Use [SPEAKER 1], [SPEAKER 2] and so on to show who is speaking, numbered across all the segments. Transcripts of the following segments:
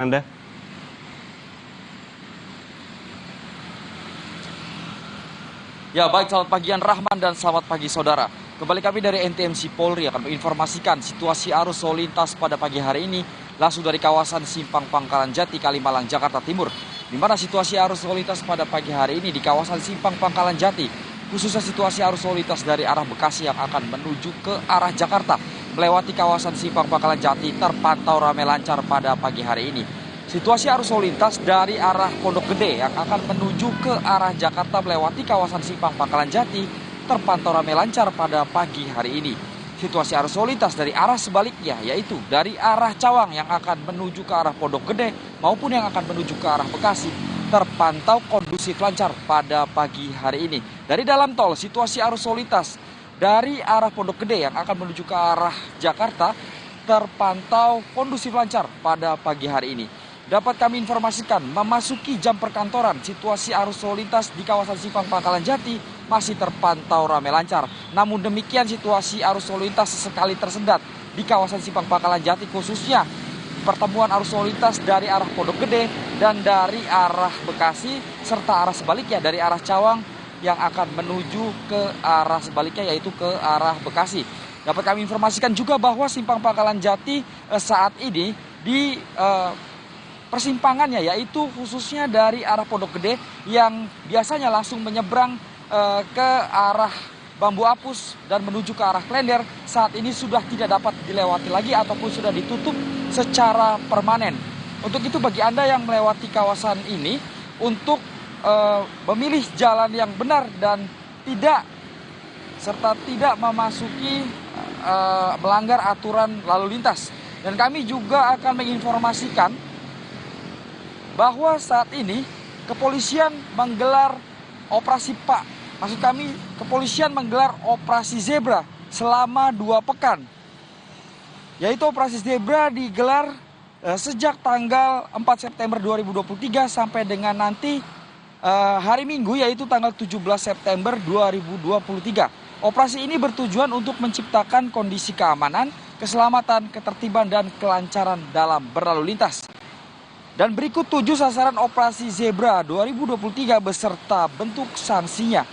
[SPEAKER 1] Anda.
[SPEAKER 2] Ya baik, selamat pagi Rahman dan selamat pagi saudara. Kembali kami dari NTMC Polri akan menginformasikan situasi arus lalu lintas pada pagi hari ini langsung dari kawasan Simpang Pangkalan Jati, Kalimalang, Jakarta Timur. Di mana situasi arus lalu lintas pada pagi hari ini di kawasan Simpang Pangkalan Jati, khususnya situasi arus lalu lintas dari arah Bekasi yang akan menuju ke arah Jakarta melewati kawasan Simpang Pangkalan Jati terpantau ramai lancar pada pagi hari ini. Situasi arus lalu lintas dari arah Pondok Gede yang akan menuju ke arah Jakarta melewati kawasan Simpang Pangkalan Jati terpantau ramai lancar pada pagi hari ini. Situasi arus lalu lintas dari arah sebaliknya, yaitu dari arah Cawang yang akan menuju ke arah Pondok Gede maupun yang akan menuju ke arah Bekasi terpantau kondusif lancar pada pagi hari ini. Dari dalam tol, situasi arus lalu lintas dari arah Pondok Gede yang akan menuju ke arah Jakarta terpantau kondusif lancar pada pagi hari ini. Dapat kami informasikan, memasuki jam perkantoran, situasi arus lalu lintas di kawasan Simpang Pangkalan Jati masih terpantau ramai lancar. Namun demikian situasi arus lalu lintas sesekali tersendat di kawasan Simpang Pangkalan Jati, khususnya pertemuan arus lalu lintas dari arah Pondok Gede dan dari arah Bekasi, serta arah sebaliknya dari arah Cawang yang akan menuju ke arah sebaliknya, yaitu ke arah Bekasi. Dapat kami informasikan juga bahwa Simpang Pangkalan Jati saat ini di persimpangannya, yaitu khususnya dari arah Pondok Gede yang biasanya langsung menyeberang ke arah Bambu Apus dan menuju ke arah Klender, saat ini sudah tidak dapat dilewati lagi ataupun sudah ditutup secara permanen. Untuk itu bagi Anda yang melewati kawasan ini untuk memilih jalan yang benar dan tidak memasuki melanggar aturan lalu lintas. Dan kami juga akan menginformasikan bahwa saat ini kepolisian menggelar kepolisian menggelar operasi zebra selama 2 pekan. Yaitu operasi zebra digelar sejak tanggal 4 September 2023 sampai dengan nanti hari Minggu, yaitu tanggal 17 September 2023. Operasi ini bertujuan untuk menciptakan kondisi keamanan, keselamatan, ketertiban, dan kelancaran dalam berlalu lintas. Dan berikut 7 sasaran operasi Zebra 2023 beserta bentuk sanksinya.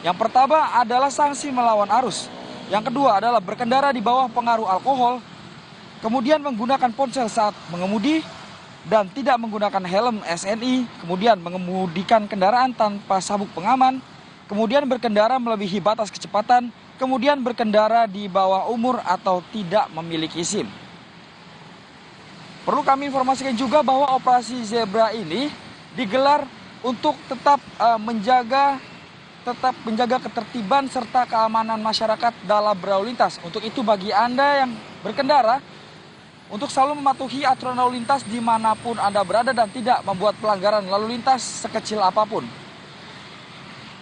[SPEAKER 2] Yang pertama adalah sanksi melawan arus. Yang kedua adalah berkendara di bawah pengaruh alkohol, kemudian menggunakan ponsel saat mengemudi dan tidak menggunakan helm SNI, kemudian mengemudikan kendaraan tanpa sabuk pengaman, kemudian berkendara melebihi batas kecepatan, kemudian berkendara di bawah umur atau tidak memiliki SIM. Perlu kami informasikan juga bahwa operasi Zebra ini digelar untuk tetap menjaga ketertiban serta keamanan masyarakat dalam berlalu lintas. Untuk itu bagi Anda yang berkendara, untuk selalu mematuhi aturan lalu lintas dimanapun Anda berada dan tidak membuat pelanggaran lalu lintas sekecil apapun.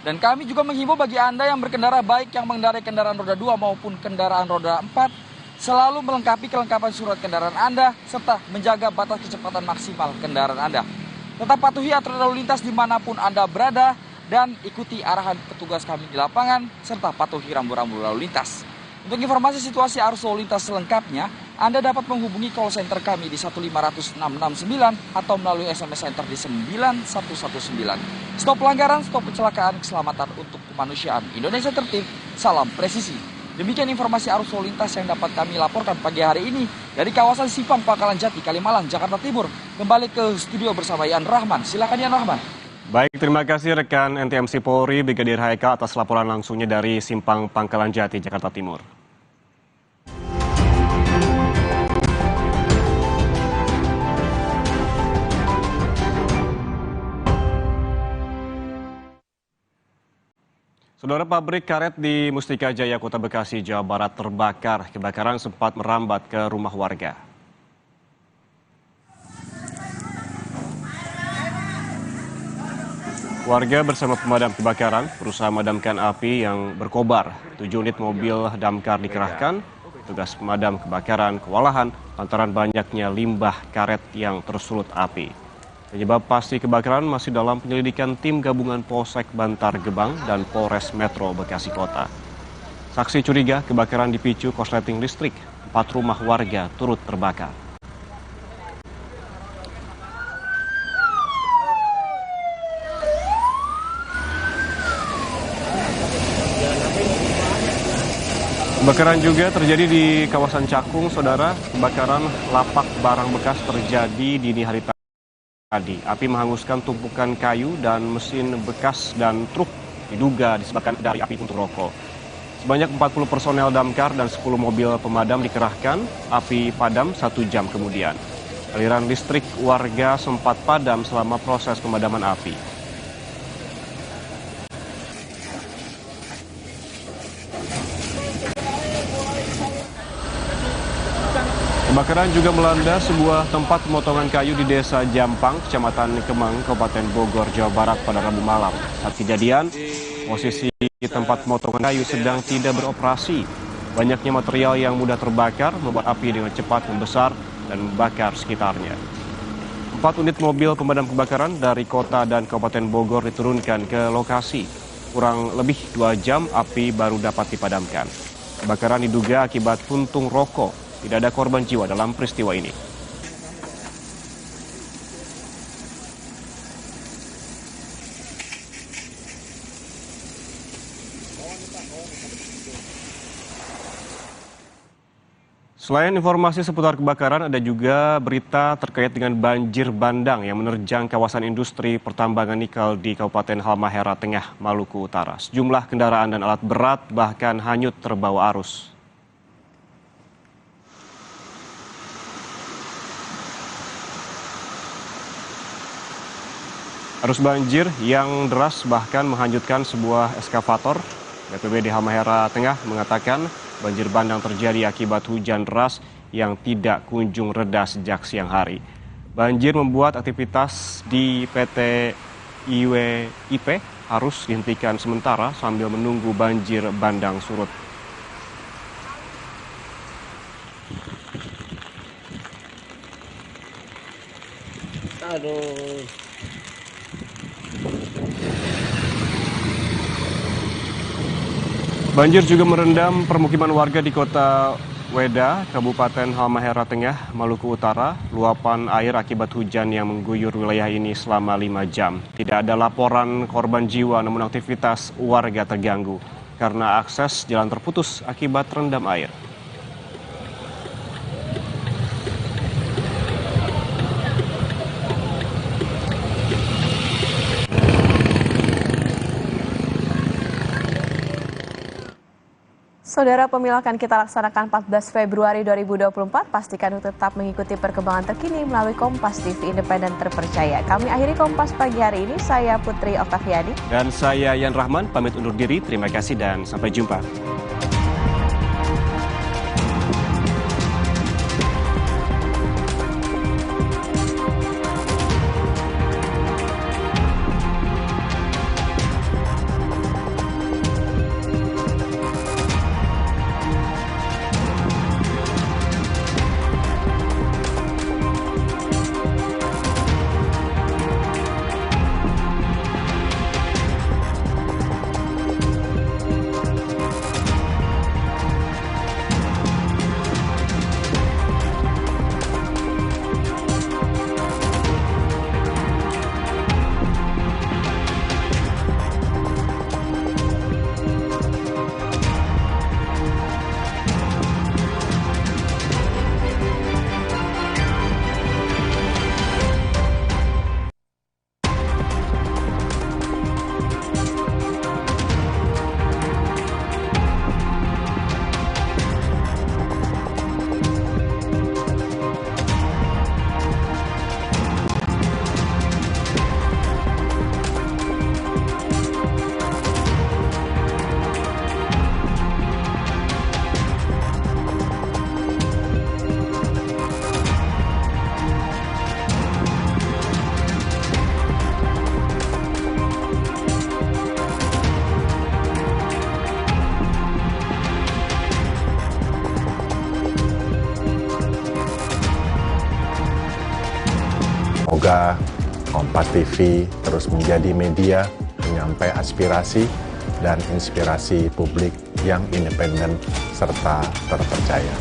[SPEAKER 2] Dan kami juga menghimbau bagi Anda yang berkendara, baik yang mengendarai kendaraan roda 2 maupun kendaraan roda 4, selalu melengkapi kelengkapan surat kendaraan Anda serta menjaga batas kecepatan maksimal kendaraan Anda. Tetap patuhi aturan lalu lintas dimanapun Anda berada dan ikuti arahan petugas kami di lapangan serta patuhi rambu-rambu lalu lintas. Untuk informasi situasi arus lalu lintas selengkapnya, Anda dapat menghubungi call center kami di 1500669 atau melalui SMS center di 9119. Stop pelanggaran, stop kecelakaan, keselamatan untuk kemanusiaan. Indonesia tertib, salam presisi. Demikian informasi arus lalu lintas yang dapat kami laporkan pagi hari ini dari kawasan Simpang Pangkalan Jati, Kalimalang, Jakarta Timur. Kembali ke studio bersama Yan Rahman. Silakan Yan Rahman.
[SPEAKER 1] Baik, terima kasih rekan NTMC Polri Brigadir Haika atas laporan langsungnya dari Simpang Pangkalan Jati, Jakarta Timur. Saudara, pabrik karet di Mustika Jaya, Kota Bekasi, Jawa Barat terbakar. Kebakaran sempat merambat ke rumah warga. Warga bersama pemadam kebakaran berusaha memadamkan api yang berkobar. 7 unit mobil damkar dikerahkan. Tugas pemadam kebakaran kewalahan lantaran banyaknya limbah karet yang tersulut api. Penyebab pasti kebakaran masih dalam penyelidikan tim gabungan Polsek Bantar Gebang dan Polres Metro Bekasi Kota. Saksi curiga kebakaran dipicu korsleting listrik. 4 rumah warga turut terbakar. Kebakaran juga terjadi di kawasan Cakung, saudara. Kebakaran lapak barang bekas terjadi dini hari tadi. Api menghanguskan tumpukan kayu dan mesin bekas dan truk diduga disebabkan dari api untuk rokok. Sebanyak 40 personel damkar dan 10 mobil pemadam dikerahkan. Api padam 1 jam kemudian. Aliran listrik warga sempat padam selama proses pemadaman api. Kebakaran juga melanda sebuah tempat pemotongan kayu di Desa Jampang, Kecamatan Kemang, Kabupaten Bogor, Jawa Barat pada Rabu malam. Saat kejadian, posisi tempat pemotongan kayu sedang tidak beroperasi. Banyaknya material yang mudah terbakar membuat api dengan cepat membesar dan membakar sekitarnya. 4 unit mobil pemadam kebakaran dari kota dan Kabupaten Bogor diturunkan ke lokasi. Kurang lebih 2 jam api baru dapat dipadamkan. Kebakaran diduga akibat puntung rokok. Tidak ada korban jiwa dalam peristiwa ini. Selain informasi seputar kebakaran, ada juga berita terkait dengan banjir bandang yang menerjang kawasan industri pertambangan nikel di Kabupaten Halmahera Tengah, Maluku Utara. Sejumlah kendaraan dan alat berat bahkan hanyut terbawa arus. Arus banjir yang deras bahkan menghanyutkan sebuah eskavator. BPBD Halmahera Tengah mengatakan banjir bandang terjadi akibat hujan deras yang tidak kunjung reda sejak siang hari. Banjir membuat aktivitas di PT IWIP harus dihentikan sementara sambil menunggu banjir bandang surut. Aduh. Banjir juga merendam permukiman warga di Kota Weda, Kabupaten Halmahera Tengah, Maluku Utara. Luapan air akibat hujan yang mengguyur wilayah ini selama 5 jam. Tidak ada laporan korban jiwa, namun aktivitas warga terganggu karena akses jalan terputus akibat terendam air.
[SPEAKER 3] Saudara, pemilu akan kita laksanakan 14 Februari 2024. Pastikan untuk tetap mengikuti perkembangan terkini melalui Kompas TV Independen Terpercaya. Kami akhiri Kompas pagi hari ini. Saya Putri Oktaviani.
[SPEAKER 1] Dan saya Yan Rahman, pamit undur diri. Terima kasih dan sampai jumpa.
[SPEAKER 4] Semoga Kompas TV terus menjadi media penyampai aspirasi dan inspirasi publik yang independen serta terpercaya.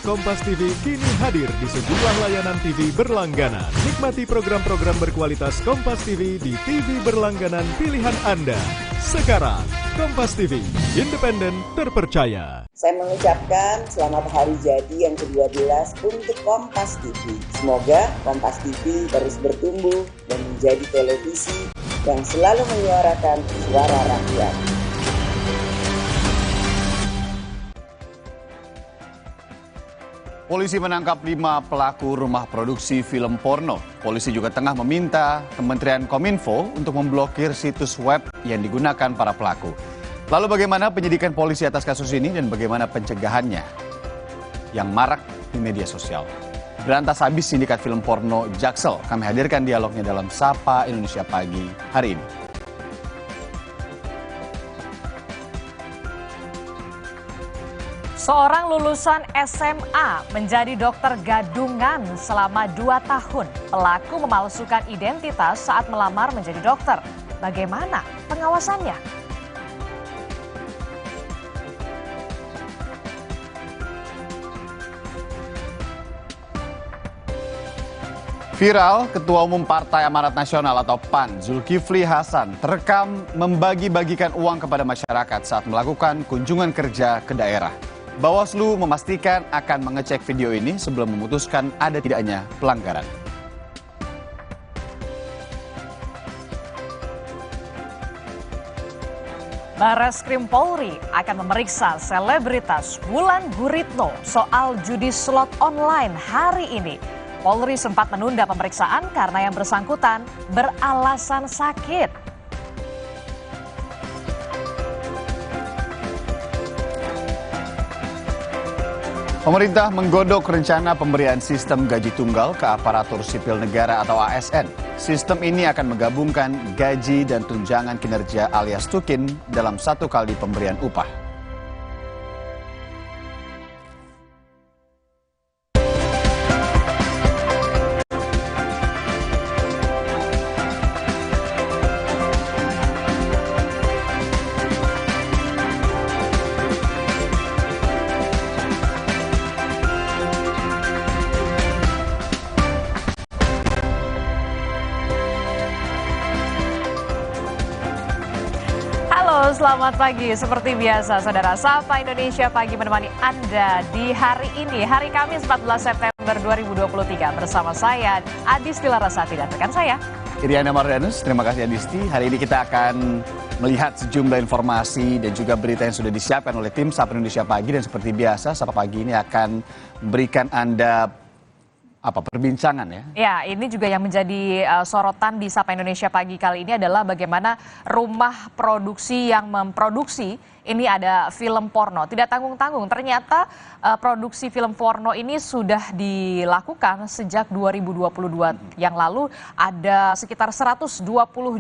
[SPEAKER 5] Kompas TV kini hadir di sejumlah layanan TV berlangganan. Nikmati program-program berkualitas Kompas TV di TV berlangganan pilihan Anda. Sekarang, Kompas TV, independen, terpercaya.
[SPEAKER 6] Saya mengucapkan selamat hari jadi yang ke-12 untuk Kompas TV. Semoga Kompas TV terus bertumbuh dan menjadi televisi yang selalu menyuarakan suara rakyat.
[SPEAKER 7] Polisi menangkap 5 pelaku rumah produksi film porno. Polisi juga tengah meminta Kementerian Kominfo untuk memblokir situs web yang digunakan para pelaku. Lalu bagaimana penyidikan polisi atas kasus ini dan bagaimana pencegahannya yang marak di media sosial? Berantas habis sindikat film porno Jaksel. Kami hadirkan dialognya dalam Sapa Indonesia Pagi hari ini.
[SPEAKER 8] Seorang lulusan SMA menjadi dokter gadungan selama 2 tahun. Pelaku memalsukan identitas saat melamar menjadi dokter. Bagaimana pengawasannya?
[SPEAKER 7] Viral, Ketua Umum Partai Amanat Nasional atau PAN, Zulkifli Hasan, terekam membagi-bagikan uang kepada masyarakat saat melakukan kunjungan kerja ke daerah. Bawaslu memastikan akan mengecek video ini sebelum memutuskan ada tidaknya pelanggaran.
[SPEAKER 8] Barreskrim Polri akan memeriksa selebritas Wulan Guritno soal judi slot online hari ini. Polri sempat menunda pemeriksaan karena yang bersangkutan beralasan sakit.
[SPEAKER 7] Pemerintah menggodok rencana pemberian sistem gaji tunggal ke aparatur sipil negara atau ASN. Sistem ini akan menggabungkan gaji dan tunjangan kinerja alias tukin dalam satu kali pemberian upah.
[SPEAKER 8] Selamat pagi, seperti biasa Saudara Sapa Indonesia Pagi menemani Anda di hari ini, hari Kamis 14 September 2023 bersama saya Adisti Larasati dan rekan saya
[SPEAKER 7] Iriana Mardanus. Terima kasih Adisti. Hari ini kita akan melihat sejumlah informasi dan juga berita yang sudah disiapkan oleh tim Sapa Indonesia Pagi, dan seperti biasa Sapa Pagi ini akan memberikan Anda perbincangan ya.
[SPEAKER 8] Ya, ini juga yang menjadi sorotan di Sapa Indonesia Pagi kali ini adalah bagaimana rumah produksi yang memproduksi ini ada film porno. Tidak tanggung-tanggung, ternyata produksi film porno ini sudah dilakukan sejak 2022 yang lalu. Ada sekitar 120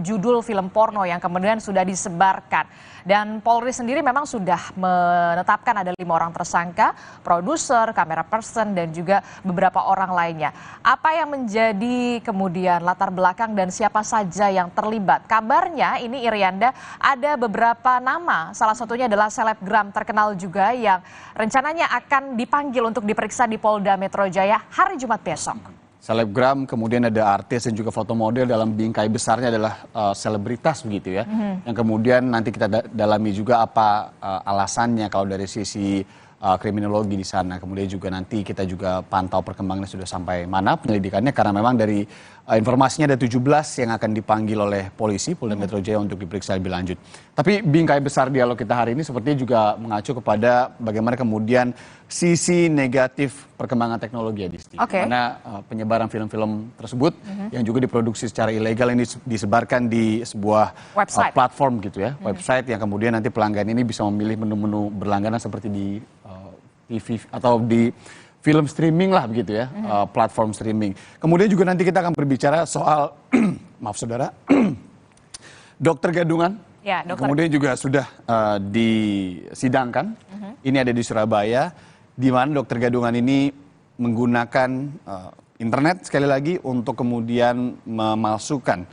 [SPEAKER 8] judul film porno yang kemudian sudah disebarkan. Dan Polri sendiri memang sudah menetapkan ada 5 orang tersangka, produser, kamera person, dan juga beberapa orang lainnya. Apa yang menjadi kemudian latar belakang dan siapa saja yang terlibat? Kabarnya ini Irianda ada beberapa nama, salah satunya adalah selebgram terkenal juga yang rencananya akan dipanggil untuk diperiksa di Polda Metro Jaya hari Jumat besok.
[SPEAKER 7] Selebgram, kemudian ada artis dan juga foto model, dalam bingkai besarnya adalah selebritas begitu ya. Yang kemudian nanti kita dalami juga apa alasannya kalau dari sisi kriminologi di sana. Kemudian juga nanti kita juga pantau perkembangannya sudah sampai mana penyelidikannya, karena memang dari informasinya ada 17 yang akan dipanggil oleh polisi Polda Metro Jaya untuk diperiksa lebih lanjut. Tapi bingkai besar dialog kita hari ini sepertinya juga mengacu kepada bagaimana kemudian sisi negatif perkembangan teknologi ya Disti. Karena penyebaran film-film tersebut yang juga diproduksi secara ilegal ini disebarkan di sebuah platform gitu ya, website yang kemudian nanti pelanggan ini bisa memilih menu-menu berlangganan seperti di TV atau di film streaming lah begitu ya, platform streaming. Kemudian juga nanti kita akan berbicara soal maaf saudara, dokter gadungan.
[SPEAKER 8] Ya, dokter.
[SPEAKER 7] Kemudian juga sudah disidangkan. Ini ada di Surabaya, di mana dokter gadungan ini menggunakan internet sekali lagi untuk kemudian memalsukan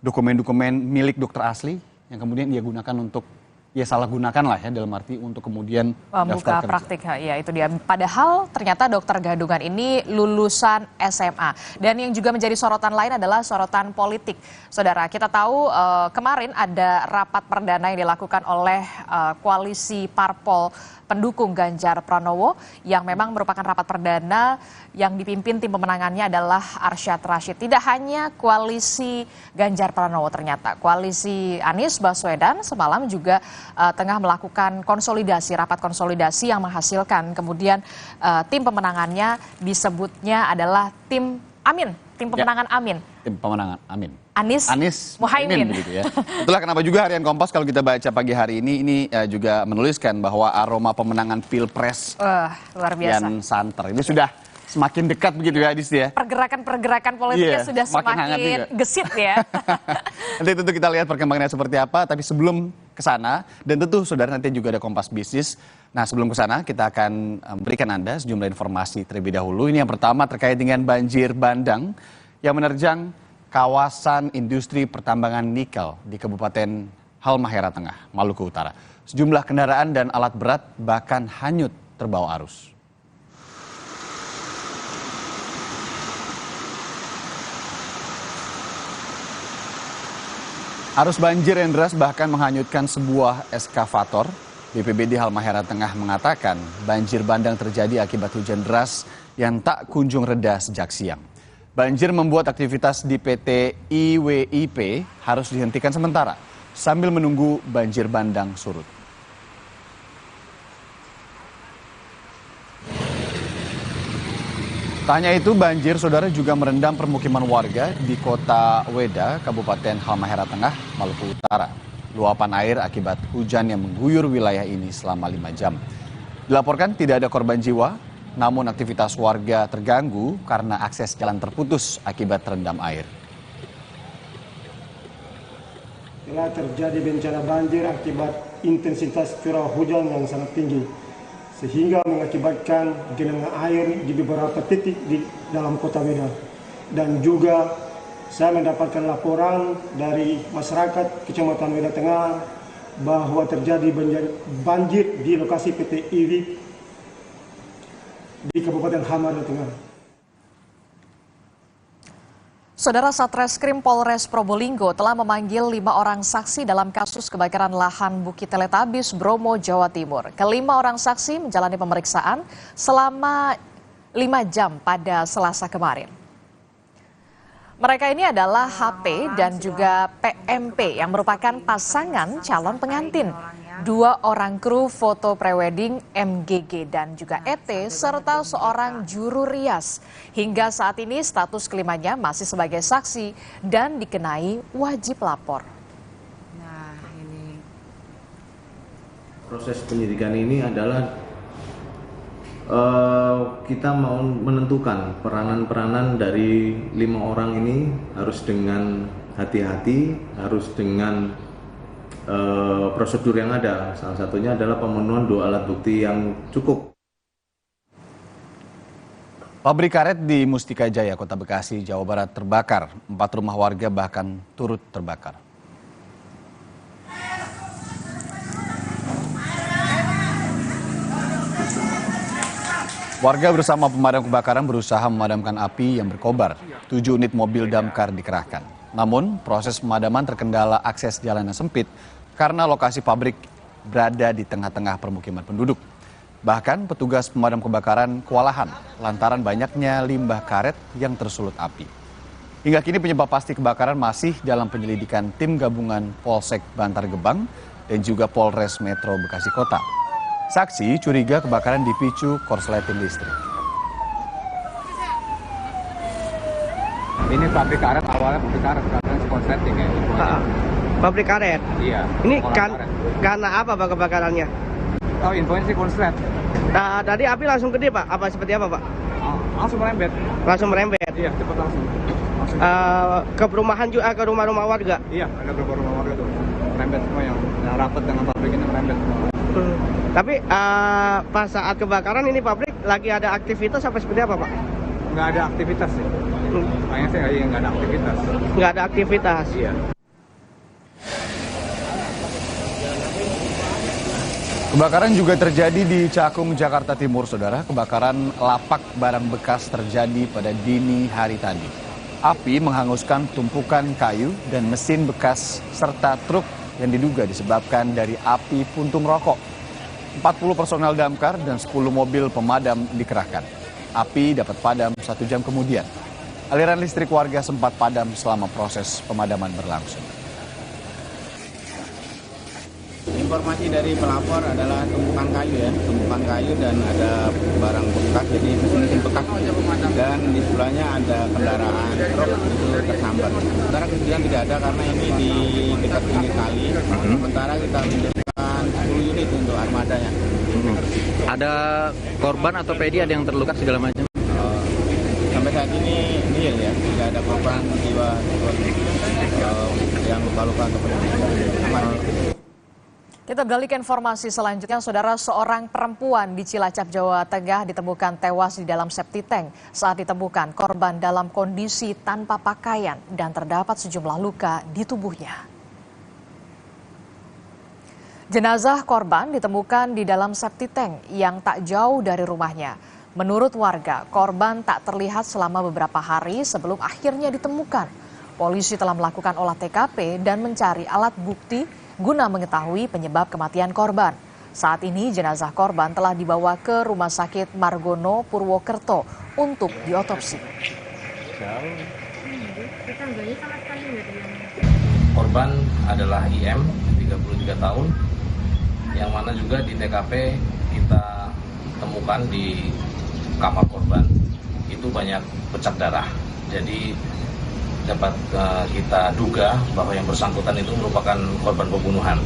[SPEAKER 7] dokumen-dokumen milik dokter asli yang kemudian dia gunakan untuk ya salah gunakan lah ya dalam arti untuk kemudian
[SPEAKER 8] membuka praktik, ya itu dia. Padahal ternyata dokter gadungan ini lulusan SMA. Dan yang juga menjadi sorotan lain adalah sorotan politik. Saudara, kita tahu kemarin ada rapat perdana yang dilakukan oleh koalisi parpol pendukung Ganjar Pranowo yang memang merupakan rapat perdana yang dipimpin tim pemenangannya adalah Arsyad Rashid. Tidak hanya koalisi Ganjar Pranowo ternyata, koalisi Anies Baswedan semalam juga tengah melakukan konsolidasi, rapat konsolidasi yang menghasilkan kemudian tim pemenangannya disebutnya adalah tim Amin, tim pemenangan Amin.
[SPEAKER 7] Tim pemenangan Amin.
[SPEAKER 8] Anies Muhaimin
[SPEAKER 7] begitu ya. Itulah kenapa juga harian Kompas kalau kita baca pagi hari ini juga menuliskan bahwa aroma pemenangan Pilpres
[SPEAKER 8] luar biasa.
[SPEAKER 7] yang santer ini sudah semakin dekat begitu ya, Adis ya.
[SPEAKER 8] Pergerakan politiknya sudah semakin gesit ya.
[SPEAKER 7] Nanti tentu kita lihat perkembangannya seperti apa, tapi sebelum ke sana dan tentu saudara nanti juga ada Kompas Bisnis. Nah, sebelum ke sana kita akan berikan Anda sejumlah informasi terlebih dahulu. Ini yang pertama terkait dengan banjir bandang yang menerjang kawasan industri pertambangan nikel di Kabupaten Halmahera Tengah, Maluku Utara. Sejumlah kendaraan dan alat berat bahkan hanyut terbawa arus. Arus banjir yang deras bahkan menghanyutkan sebuah eskavator. BPBD Halmahera Tengah mengatakan banjir bandang terjadi akibat hujan deras yang tak kunjung reda sejak siang. Banjir membuat aktivitas di PT IWIP harus dihentikan sementara sambil menunggu banjir bandang surut. Tak hanya itu, banjir saudara juga merendam permukiman warga di Kota Weda, Kabupaten Halmahera Tengah, Maluku Utara. Luapan air akibat hujan yang mengguyur wilayah ini selama 5 jam. Dilaporkan tidak ada korban jiwa, namun aktivitas warga terganggu karena akses jalan terputus akibat terendam air.
[SPEAKER 9] Telah terjadi bencana banjir akibat intensitas curah hujan yang sangat tinggi, sehingga mengakibatkan genangan air di beberapa titik di dalam Kota Weda. Dan juga saya mendapatkan laporan dari masyarakat Kecamatan Weda Tengah bahwa terjadi banjir di lokasi PT IWIP di Kabupaten Halmahera Tengah.
[SPEAKER 8] Saudara, Satreskrim Polres Probolinggo telah memanggil 5 orang saksi dalam kasus kebakaran lahan Bukit Teletabis, Bromo, Jawa Timur. Kelima orang saksi menjalani pemeriksaan selama 5 jam pada Selasa kemarin. Mereka ini adalah HP dan juga PMP yang merupakan pasangan calon pengantin. 2 orang kru foto prewedding MGG dan juga ET serta seorang juru rias. Hingga saat ini status kelimanya masih sebagai saksi dan dikenai wajib lapor.
[SPEAKER 10] Nah, ini
[SPEAKER 11] proses penyidikan ini adalah kita mau menentukan peranan-peranan dari 5 orang ini harus dengan hati-hati, harus dengan prosedur yang ada. Salah satunya adalah pemenuhan 2 alat bukti yang cukup.
[SPEAKER 7] Pabrik karet di Mustika Jaya, Kota Bekasi, Jawa Barat terbakar. 4 rumah warga bahkan turut terbakar. Warga bersama pemadam kebakaran berusaha memadamkan api yang berkobar. 7 unit mobil damkar dikerahkan. Namun, proses pemadaman terkendala akses jalan yang sempit karena lokasi pabrik berada di tengah-tengah permukiman penduduk. Bahkan, petugas pemadam kebakaran kewalahan lantaran banyaknya limbah karet yang tersulut api. Hingga kini penyebab pasti kebakaran masih dalam penyelidikan tim gabungan Polsek Bantar Gebang dan juga Polres Metro Bekasi Kota. Saksi curiga kebakaran dipicu korsleting listrik.
[SPEAKER 12] Ini pabrik karet, awalnya pabrik karet korsleting ya.
[SPEAKER 13] Pabrik karet?
[SPEAKER 12] Iya.
[SPEAKER 13] Ini karena apa Pak kebakarannya?
[SPEAKER 12] Oh, infonya sih konslet.
[SPEAKER 13] Nah, tadi api langsung gede Pak? Apa seperti apa Pak?
[SPEAKER 12] Langsung merembet.
[SPEAKER 13] Langsung merembet?
[SPEAKER 12] Iya, cepat langsung.
[SPEAKER 13] Ke perumahan juga, ke rumah-rumah warga?
[SPEAKER 12] Iya, ada beberapa rumah warga tuh. Merembet semua yang rapat dengan pabrik ini merembet semua.
[SPEAKER 13] Tapi pas saat kebakaran ini pabrik lagi ada aktivitas apa seperti apa Pak?
[SPEAKER 12] Nggak ada aktivitas sih. Kayaknya sih nggak ada aktivitas.
[SPEAKER 13] Nggak ada aktivitas?
[SPEAKER 12] Iya.
[SPEAKER 7] Kebakaran juga terjadi di Cakung, Jakarta Timur, saudara. Kebakaran lapak barang bekas terjadi pada dini hari tadi. Api menghanguskan tumpukan kayu dan mesin bekas serta truk yang diduga disebabkan dari api puntung rokok. 40 personel damkar dan 10 mobil pemadam dikerahkan. Api dapat padam 1 jam kemudian. Aliran listrik warga sempat padam selama proses pemadaman berlangsung.
[SPEAKER 14] Informasi dari pelapor adalah tumpukan kayu dan ada barang bekas, jadi mesin bekas, dan di sebelahnya ada kendaraan truk itu tersambar. Sementara kejadian tidak ada karena ini di dekat pinggir kali. Sementara kita menyiapkan 10 unit untuk armadanya.
[SPEAKER 15] Ada korban atau PD ada yang terluka segala macam?
[SPEAKER 14] Sampai saat ini nihil ya, tidak ada korban jiwa yang luka-luka atau penambahan.
[SPEAKER 8] Kita beralih ke informasi selanjutnya, saudara. Seorang perempuan di Cilacap, Jawa Tengah ditemukan tewas di dalam septic tank. Saat ditemukan, korban dalam kondisi tanpa pakaian dan terdapat sejumlah luka di tubuhnya. Jenazah korban ditemukan di dalam septic tank yang tak jauh dari rumahnya. Menurut warga, korban tak terlihat selama beberapa hari sebelum akhirnya ditemukan. Polisi telah melakukan olah TKP dan mencari alat bukti guna mengetahui penyebab kematian korban. Saat ini jenazah korban telah dibawa ke Rumah Sakit Margono, Purwokerto untuk diotopsi.
[SPEAKER 16] Korban adalah IM, 33 tahun, yang mana juga di TKP kita temukan di kamar korban itu banyak bercak darah. Jadi dapat kita duga bahwa yang bersangkutan itu merupakan korban pembunuhan.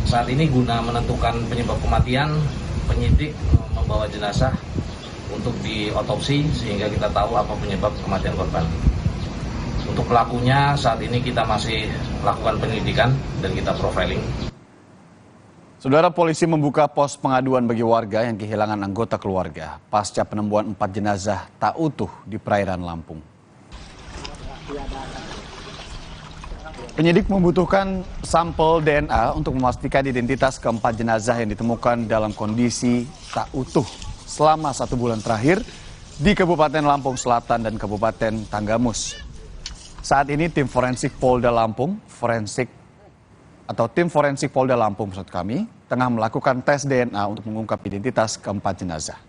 [SPEAKER 16] Saat ini guna menentukan penyebab kematian, penyidik membawa jenazah untuk diotopsi sehingga kita tahu apa penyebab kematian korban. Untuk pelakunya saat ini kita masih lakukan penyelidikan dan kita profiling.
[SPEAKER 7] Saudara, polisi membuka pos pengaduan bagi warga yang kehilangan anggota keluarga pasca penemuan 4 jenazah tak utuh di perairan Lampung. Penyidik membutuhkan sampel DNA untuk memastikan identitas keempat jenazah yang ditemukan dalam kondisi tak utuh selama 1 bulan terakhir di Kabupaten Lampung Selatan dan Kabupaten Tanggamus. Saat ini tim forensik Polda Lampung, tim forensik Polda Lampung tengah melakukan tes DNA untuk mengungkap identitas keempat jenazah.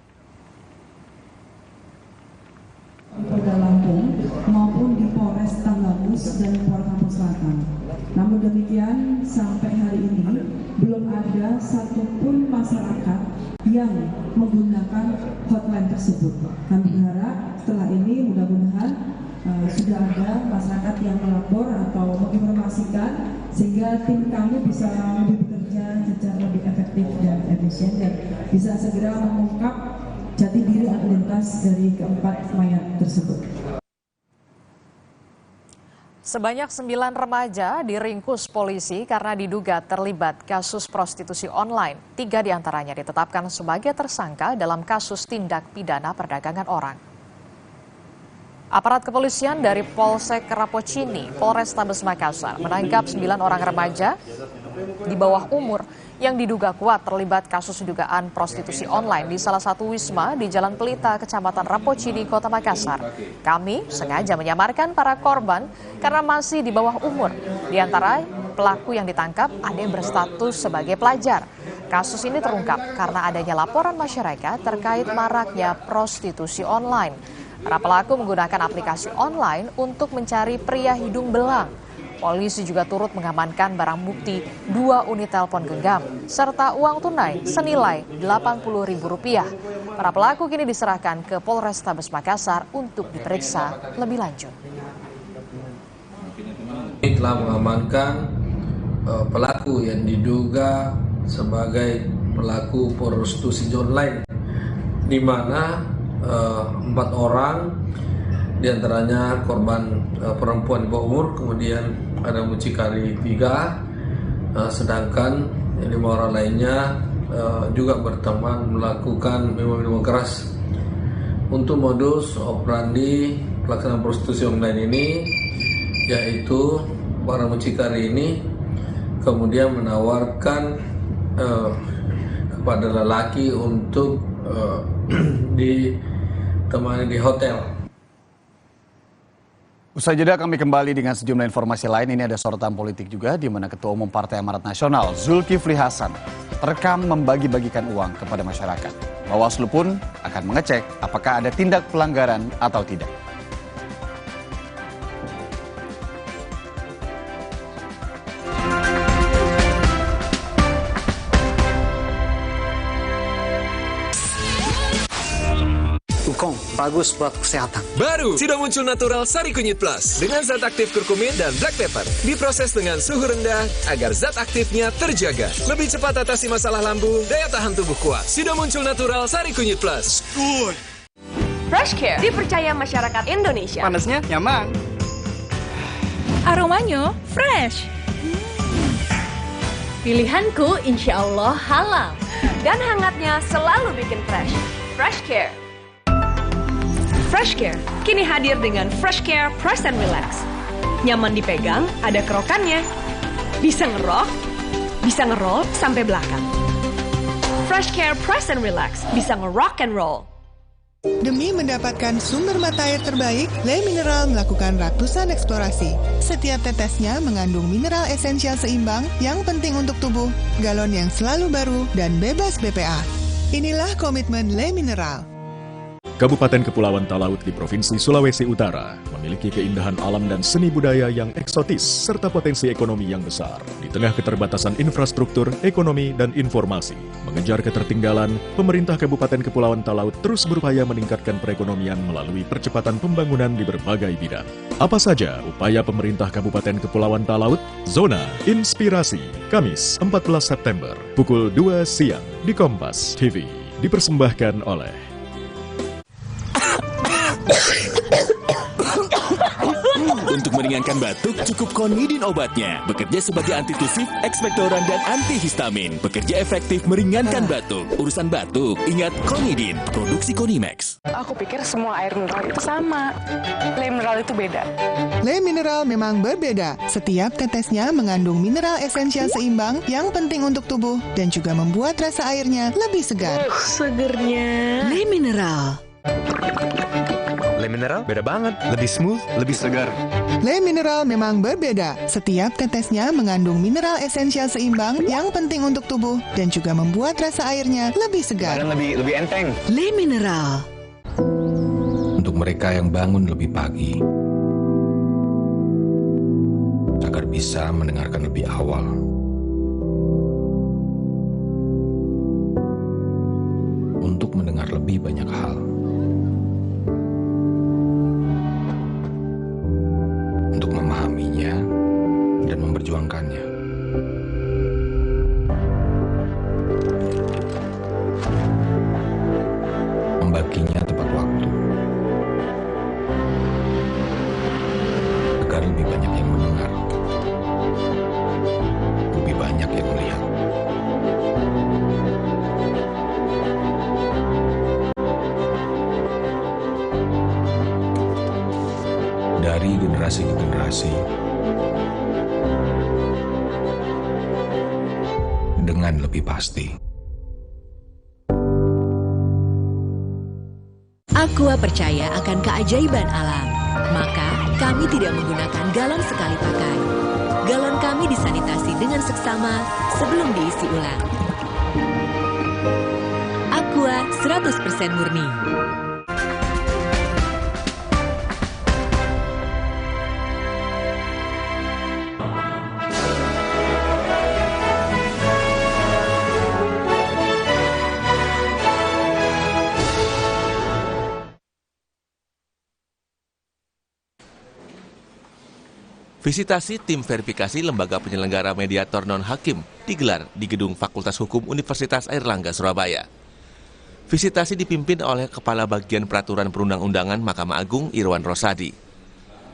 [SPEAKER 17] Polda Lampung maupun di Polres Tanggamus dan Polres Lampung Selatan. Namun demikian sampai hari ini belum ada satupun masyarakat yang menggunakan hotline tersebut. Kami berharap setelah ini mudah-mudahan sudah ada masyarakat yang melapor atau menginformasikan sehingga tim kami bisa lebih bekerja secara lebih efektif dan efisien dan bisa segera mengungkap jati diri identitas dari keempat mayat tersebut.
[SPEAKER 8] Sebanyak 9 remaja diringkus polisi karena diduga terlibat kasus prostitusi online. 3 diantaranya ditetapkan sebagai tersangka dalam kasus tindak pidana perdagangan orang. Aparat kepolisian dari Polsek Rapocini, Polrestabes Makassar menangkap 9 orang remaja di bawah umur yang diduga kuat terlibat kasus dugaan prostitusi online di salah satu wisma di Jalan Pelita, Kecamatan Rapocini, Kota Makassar. Kami sengaja menyamarkan para korban karena masih di bawah umur. Di antara pelaku yang ditangkap ada yang berstatus sebagai pelajar. Kasus ini terungkap karena adanya laporan masyarakat terkait maraknya prostitusi online. Para pelaku menggunakan aplikasi online untuk mencari pria hidung belang. Polisi juga turut mengamankan barang bukti 2 unit telepon genggam serta uang tunai senilai Rp80.000. Para pelaku kini diserahkan ke Polrestabes Makassar untuk diperiksa lebih lanjut.
[SPEAKER 18] Kami telah mengamankan pelaku yang diduga sebagai pelaku prostitusi online, di mana 4 orang diantaranya korban perempuan di bawah umur, kemudian ada mucikari 3, sedangkan 5 orang lainnya juga berteman melakukan minuman keras. Untuk modus operandi pelaksanaan prostitusi online ini, yaitu para mucikari ini kemudian menawarkan kepada lelaki untuk ditemani di hotel.
[SPEAKER 7] Usai jeda kami kembali dengan sejumlah informasi lain. Ini ada sorotan politik juga di mana Ketua Umum Partai Amanat Nasional Zulkifli Hasan terekam membagi-bagikan uang kepada masyarakat. Bawaslu pun akan mengecek apakah ada tindak pelanggaran atau tidak.
[SPEAKER 19] Ukong, bagus buat kesehatan.
[SPEAKER 20] Baru, sudah muncul Natural Sari Kunyit Plus dengan zat aktif kurkumin dan black pepper. Diproses dengan suhu rendah agar zat aktifnya terjaga. Lebih cepat atasi masalah lambung, daya tahan tubuh kuat. Sudah muncul Natural Sari Kunyit Plus.
[SPEAKER 21] Good. Fresh Care dipercaya masyarakat Indonesia.
[SPEAKER 19] Panasnya nyaman.
[SPEAKER 21] Aromanya fresh. Pilihanku insya Allah halal. Dan hangatnya selalu bikin fresh. Fresh Care. Fresh Care kini hadir dengan Fresh Care Press and Relax. Nyaman dipegang, ada kerokannya. Bisa ngerok, bisa ngeroll sampai belakang. Fresh Care Press and Relax bisa ngerock and roll.
[SPEAKER 22] Demi mendapatkan sumber mata air terbaik, Le Mineral melakukan ratusan eksplorasi. Setiap tetesnya mengandung mineral esensial seimbang yang penting untuk tubuh, galon yang selalu baru, dan bebas BPA. Inilah komitmen Le Mineral.
[SPEAKER 5] Kabupaten Kepulauan Talaut di Provinsi Sulawesi Utara memiliki keindahan alam dan seni budaya yang eksotis serta potensi ekonomi yang besar. Di tengah keterbatasan infrastruktur, ekonomi, dan informasi, mengejar ketertinggalan, pemerintah Kabupaten Kepulauan Talaut terus berupaya meningkatkan perekonomian melalui percepatan pembangunan di berbagai bidang. Apa saja upaya pemerintah Kabupaten Kepulauan Talaut? Zona Inspirasi, Kamis 14 September, pukul 2 siang di Kompas TV. Dipersembahkan oleh
[SPEAKER 23] Untuk meringankan batuk, cukup Konidin obatnya. Bekerja sebagai antitusif, ekspektoran, dan antihistamin. Bekerja efektif meringankan batuk. Urusan batuk, ingat Konidin. Produksi Konimax.
[SPEAKER 24] Aku pikir semua air mineral itu sama. Le Mineral itu beda.
[SPEAKER 22] Le Mineral memang berbeda. Setiap tetesnya mengandung mineral esensial seimbang yang penting untuk tubuh dan juga membuat rasa airnya lebih segar.
[SPEAKER 24] Segernya.
[SPEAKER 22] Le Mineral.
[SPEAKER 25] Le Mineral beda banget, lebih smooth, lebih segar.
[SPEAKER 22] Le Mineral memang berbeda. Setiap tetesnya mengandung mineral esensial seimbang yang penting untuk tubuh dan juga membuat rasa airnya lebih segar.
[SPEAKER 25] Dan lebih enteng.
[SPEAKER 22] Le Mineral.
[SPEAKER 26] Untuk mereka yang bangun lebih pagi, agar bisa mendengarkan lebih awal. Untuk mendengar lebih banyak hal. Untuk memahaminya dan memperjuangkannya. Membaginya tepat waktu. Agar lebih banyak yang mendengar. Lebih banyak yang melihat. Dari generasi ke generasi, dengan lebih pasti.
[SPEAKER 27] Aqua percaya akan keajaiban alam, maka kami tidak menggunakan galon sekali pakai. Galon kami disanitasi dengan seksama sebelum diisi ulang. Aqua 100% murni.
[SPEAKER 28] Visitasi tim verifikasi lembaga penyelenggara mediator non-hakim digelar di Gedung Fakultas Hukum Universitas Airlangga, Surabaya. Visitasi dipimpin oleh Kepala Bagian Peraturan Perundang-undangan Mahkamah Agung Irwan Rosadi.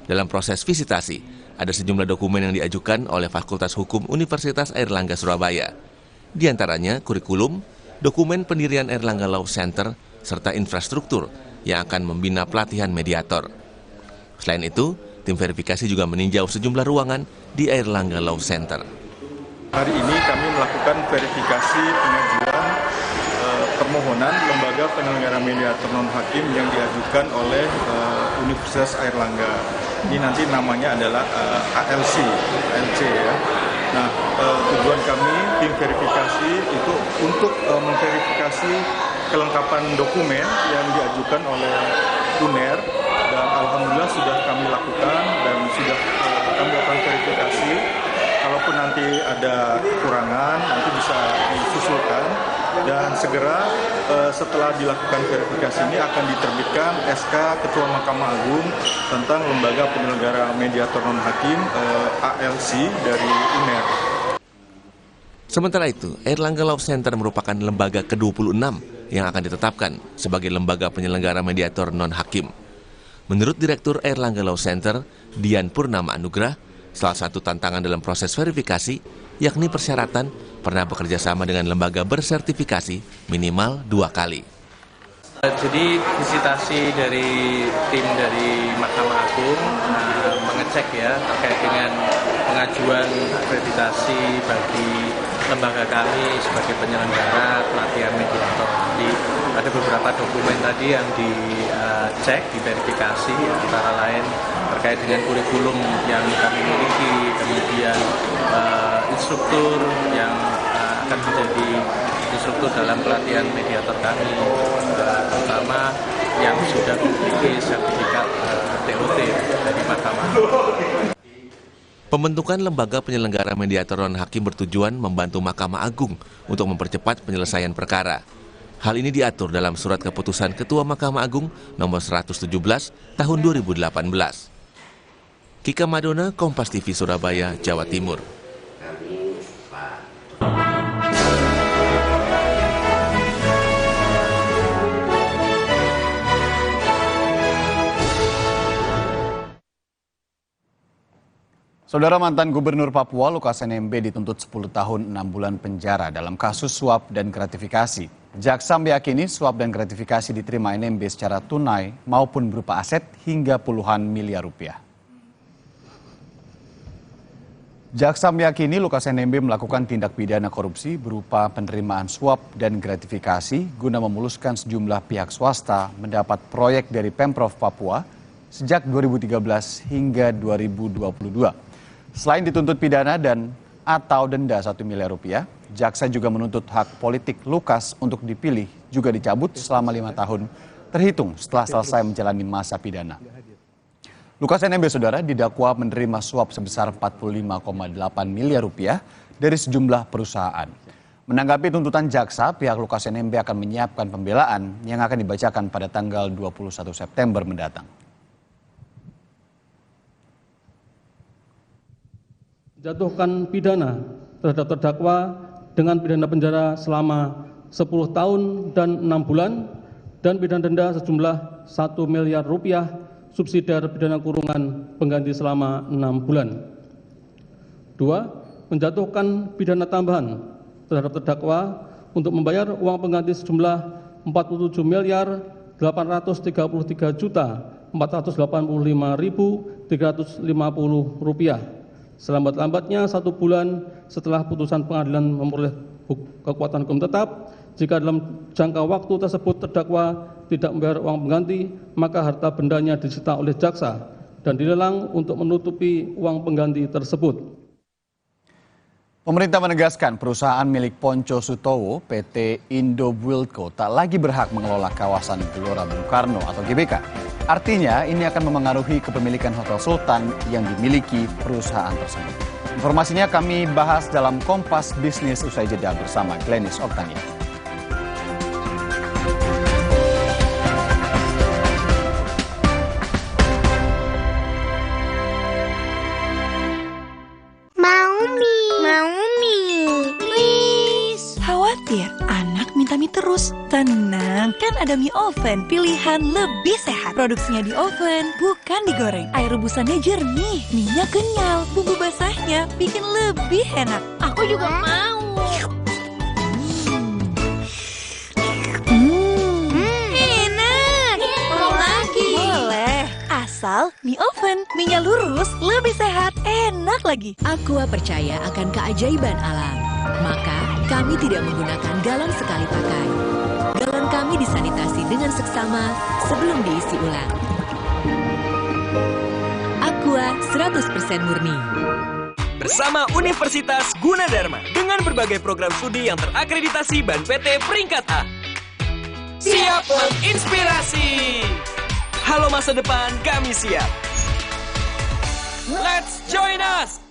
[SPEAKER 28] Dalam proses visitasi, ada sejumlah dokumen yang diajukan oleh Fakultas Hukum Universitas Airlangga, Surabaya. Di antaranya kurikulum, dokumen pendirian Airlangga Law Center, serta infrastruktur yang akan membina pelatihan mediator. Selain itu, tim verifikasi juga meninjau sejumlah ruangan di Airlangga Law Center.
[SPEAKER 1] Hari ini kami melakukan verifikasi pengajuan permohonan lembaga penyelenggara mediator non-hakim yang diajukan oleh Universitas Airlangga. Ini nanti namanya adalah ALC ya. Nah, tujuan kami tim verifikasi itu untuk memverifikasi kelengkapan dokumen yang diajukan oleh UNER, dan alhamdulillah sudah kami lakukan dan sudah kami lakukan verifikasi. Kalaupun nanti ada kekurangan, nanti bisa disusulkan, dan segera setelah dilakukan verifikasi ini akan diterbitkan SK Ketua Mahkamah Agung tentang lembaga penyelenggara mediator non-hakim ALC dari UNER.
[SPEAKER 28] Sementara itu, Airlangga Law Center merupakan lembaga ke-26 yang akan ditetapkan sebagai lembaga penyelenggara mediator non-hakim. Menurut Direktur Airlangga Law Center, Dian Purnama Anugrah, salah satu tantangan dalam proses verifikasi yakni persyaratan pernah bekerja sama dengan lembaga bersertifikasi minimal 2 kali.
[SPEAKER 2] Jadi visitasi dari tim dari Mahkamah Agung mengecek ya terkait dengan pengajuan akreditasi bagi lembaga kami sebagai penyelenggara pelatihan mediator. Jadi ada beberapa dokumen tadi yang dicek, diverifikasi, antara lain terkait dengan kurikulum yang kami miliki, kemudian instruktur yang akan menjadi instruktur dalam pelatihan mediator kami, terutama yang sudah memiliki sertifikat TOT dari Mahkamah.
[SPEAKER 28] Pembentukan lembaga penyelenggara mediator non-hakim bertujuan membantu Mahkamah Agung untuk mempercepat penyelesaian perkara. Hal ini diatur dalam Surat Keputusan Ketua Mahkamah Agung nomor 117 tahun 2018. Kika Madona, Kompas TV Surabaya, Jawa Timur.
[SPEAKER 7] Saudara, mantan Gubernur Papua Lukas NMB dituntut 10 tahun 6 bulan penjara dalam kasus suap dan gratifikasi. Jaksa meyakini suap dan gratifikasi diterima NMB secara tunai maupun berupa aset hingga puluhan miliar rupiah. Jaksa meyakini Lukas NMB melakukan tindak pidana korupsi berupa penerimaan suap dan gratifikasi guna memuluskan sejumlah pihak swasta mendapat proyek dari Pemprov Papua sejak 2013 hingga 2022. Selain dituntut pidana dan atau denda 1 miliar rupiah, jaksa juga menuntut hak politik Lukas untuk dipilih juga dicabut selama 5 tahun terhitung setelah selesai menjalani masa pidana. Lukas NMB, saudara, didakwa menerima suap sebesar 45,8 miliar rupiah dari sejumlah perusahaan. Menanggapi tuntutan jaksa, pihak Lukas NMB akan menyiapkan pembelaan yang akan dibacakan pada tanggal 21 September mendatang.
[SPEAKER 3] Jatuhkan pidana terhadap terdakwa dengan pidana penjara selama 10 tahun dan 6 bulan dan pidana denda sejumlah 1 miliar rupiah subsidiar pidana kurungan pengganti selama 6 bulan. 2. Menjatuhkan pidana tambahan terhadap terdakwa untuk membayar uang pengganti sejumlah 47 miliar 833 juta 485.350 rupiah. Selambat-lambatnya 1 bulan setelah putusan pengadilan memperoleh kekuatan hukum tetap, jika dalam jangka waktu tersebut terdakwa tidak membayar uang pengganti, maka harta bendanya disita oleh jaksa dan dilelang untuk menutupi uang pengganti tersebut.
[SPEAKER 7] Pemerintah menegaskan perusahaan milik Ponco Sutowo, PT Indobuildco, tak lagi berhak mengelola kawasan Gelora Bung Karno atau GBK. Artinya, ini akan memengaruhi kepemilikan Hotel Sultan yang dimiliki perusahaan tersebut. Informasinya kami bahas dalam Kompas Bisnis usai jeda bersama Glenis Oktania.
[SPEAKER 4] Mau mie, please. Khawatir anak minta mie terus? Tenang, kan ada mie oven, pilihan lebih sehat. Produksinya di oven, bukan digoreng. Air rebusannya jernih, mie-nya kenyal, bumbu basahnya bikin lebih enak. Aku juga mau. Enak. Mau lagi? Boleh, asal Asal mie oven, minyak lurus, lebih sehat, enak lagi.
[SPEAKER 27] Aqua percaya akan keajaiban alam. Maka kami tidak menggunakan galon sekali pakai. Galon kami disanitasi dengan seksama sebelum diisi ulang. Aqua 100% murni.
[SPEAKER 20] Bersama Universitas Gunadarma dengan berbagai program studi yang terakreditasi BAN PT peringkat A. Siap menginspirasi. Halo masa depan, kami siap. Let's join us.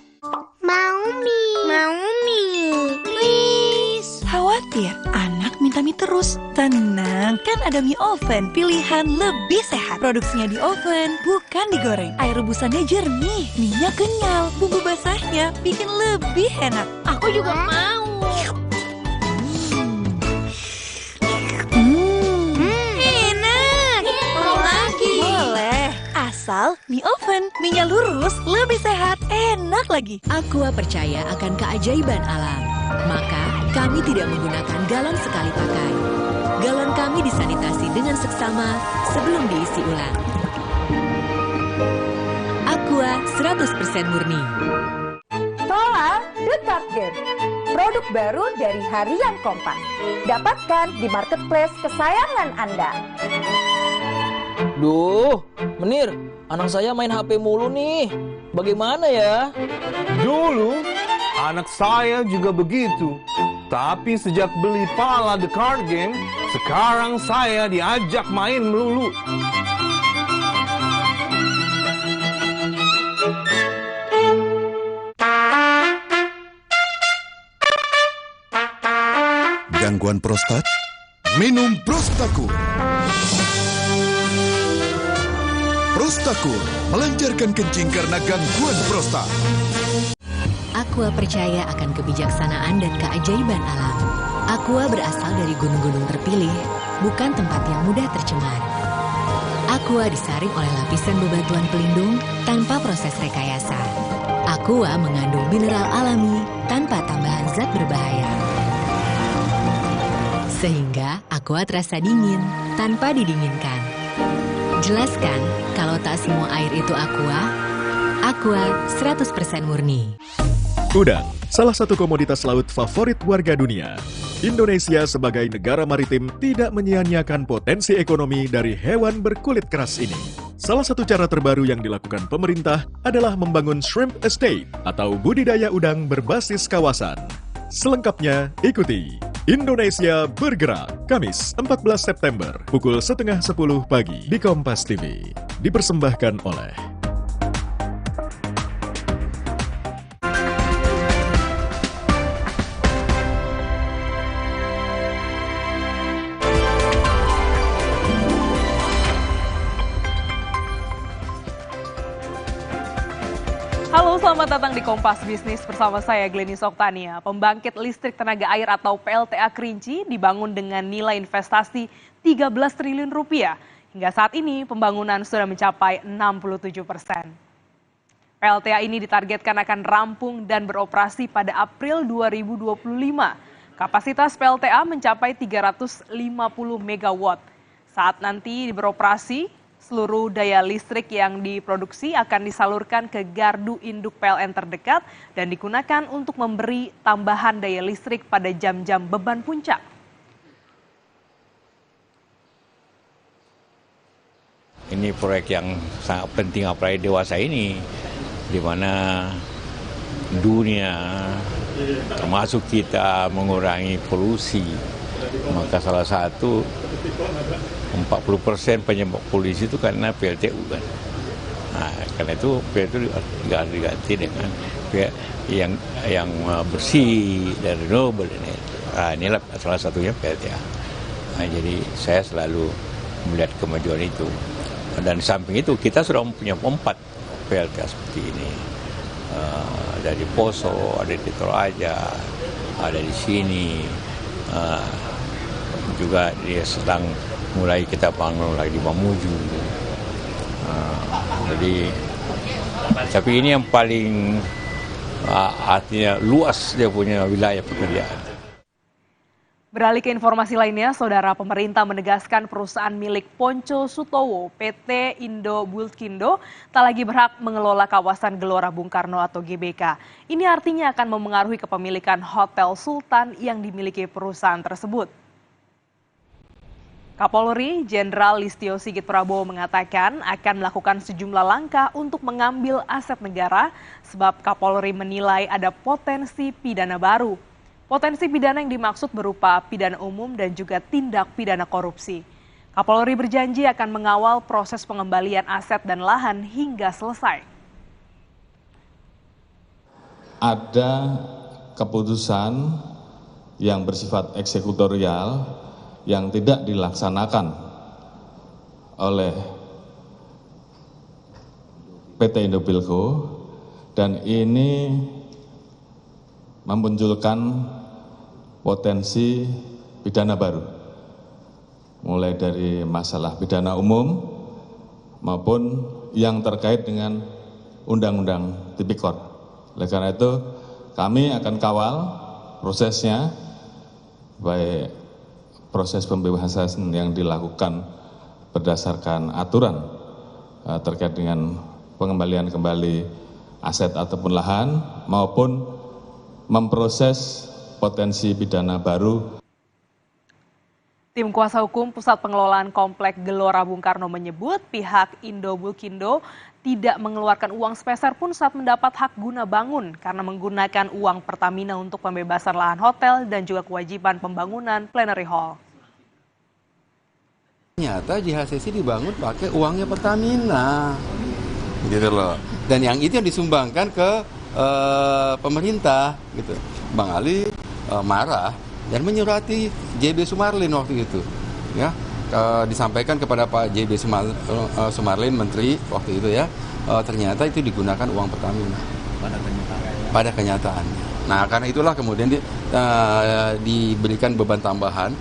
[SPEAKER 4] Mau mie, please. Khawatir anak minta mie terus? Tenang, kan ada mie oven, pilihan lebih sehat. Produksinya di oven, bukan digoreng. Air rebusannya jernih, minyak kenyal, bumbu basahnya bikin lebih enak. Aku juga mau. Enak. Mau lagi? Boleh. Asal mie oven, minyak lurus, lebih sehat, enak lagi.
[SPEAKER 27] Aqua percaya akan keajaiban alam. Maka kami tidak menggunakan galon sekali pakai. Galon kami disanitasi dengan seksama sebelum diisi ulang. Aqua 100% murni.
[SPEAKER 6] Solar The Card Game, produk baru dari Harian Kompas. Dapatkan di marketplace kesayangan Anda.
[SPEAKER 9] Duh, Menir, anak saya main HP mulu nih. Bagaimana ya?
[SPEAKER 10] Dulu, anak saya juga begitu. Tapi sejak beli Pala The Card Game, sekarang saya diajak main melulu.
[SPEAKER 11] Gangguan prostat? Minum Prostakur. Prostakur melancarkan kencing karena gangguan prostat.
[SPEAKER 27] Aqua percaya akan kebijaksanaan dan keajaiban alam. Aqua berasal dari gunung-gunung terpilih, bukan tempat yang mudah tercemar. Aqua disaring oleh lapisan bebatuan pelindung tanpa proses rekayasa. Aqua mengandung mineral alami tanpa tambahan zat berbahaya. Sehingga Aqua terasa dingin tanpa didinginkan. Jelaskan kalau tak semua air itu Aqua. Aqua 100% murni.
[SPEAKER 5] Udang, salah satu komoditas laut favorit warga dunia. Indonesia sebagai negara maritim tidak menyia-nyiakan potensi ekonomi dari hewan berkulit keras ini. Salah satu cara terbaru yang dilakukan pemerintah adalah membangun shrimp estate atau budidaya udang berbasis kawasan. Selengkapnya ikuti Indonesia Bergerak, Kamis 14 September pukul 9:30 pagi di Kompas TV. Dipersembahkan oleh
[SPEAKER 12] Halo, selamat datang di Kompas Bisnis bersama saya Gleni Soktania. Pembangkit listrik tenaga air atau PLTA Kerinci dibangun dengan nilai investasi 13 triliun rupiah. Hingga saat ini pembangunan sudah mencapai 67%. PLTA ini ditargetkan akan rampung dan beroperasi pada April 2025. Kapasitas PLTA mencapai 350 MW. Saat nanti beroperasi, seluruh daya listrik yang diproduksi akan disalurkan ke gardu induk PLN terdekat dan digunakan untuk memberi tambahan daya listrik pada jam-jam beban puncak.
[SPEAKER 13] Ini proyek yang sangat penting apalagi dewasa ini, di mana dunia termasuk kita mengurangi polusi. Maka salah satu 40% penyebab polusi itu karena PLTU kan. Nah, karena itu PLTU harus diganti dengan yang bersih dan renewable ini. Nah, inilah salah satunya PLTA. Nah, jadi saya selalu melihat kemajuan itu. Dan di samping itu kita sudah mempunyai 4 PLTA seperti ini. Ada di Poso, ada di Toraja, ada di sini. Juga dia sedang mulai kita bangun lagi di Mamuju. Jadi, tapi ini yang paling artinya luas dia punya wilayah pekerjaan.
[SPEAKER 12] Beralih ke informasi lainnya, Saudara, pemerintah menegaskan perusahaan milik Ponco Sutowo, PT Indo Bulkindo, tak lagi berhak mengelola kawasan Gelora Bung Karno atau GBK. Ini artinya akan memengaruhi kepemilikan Hotel Sultan yang dimiliki perusahaan tersebut. Kapolri Jenderal Listio Sigit Prabowo mengatakan akan melakukan sejumlah langkah untuk mengambil aset negara sebab Kapolri menilai ada potensi pidana baru. Potensi pidana yang dimaksud berupa pidana umum dan juga tindak pidana korupsi. Kapolri berjanji akan mengawal proses pengembalian aset dan lahan hingga selesai.
[SPEAKER 8] Ada keputusan yang bersifat eksekutorial yang tidak dilaksanakan oleh PT Indobilco dan ini memunculkan potensi pidana baru, mulai dari masalah pidana umum maupun yang terkait dengan Undang-Undang Tipikor. Oleh karena itu, kami akan kawal prosesnya, baik proses pembebasan yang dilakukan berdasarkan aturan terkait dengan pengembalian kembali aset ataupun lahan, maupun memproses potensi pidana baru.
[SPEAKER 12] Tim kuasa hukum Pusat Pengelolaan Komplek Gelora Bung Karno menyebut pihak Indo Bulkindo tidak mengeluarkan uang sepeser pun saat mendapat hak guna bangun karena menggunakan uang Pertamina untuk pembebasan lahan hotel dan juga kewajiban pembangunan plenary hall.
[SPEAKER 14] Ternyata JHCC dibangun pakai uangnya Pertamina, gitu loh. Dan yang itu yang disumbangkan ke pemerintah, gitu. Bang Ali marah dan menyurati JB Sumarlin waktu itu, ya, disampaikan kepada Pak JB Sumarlin Menteri waktu itu, ya, ternyata itu digunakan uang Pertamina pada kenyataannya. Nah, karena itulah kemudian diberikan beban tambahan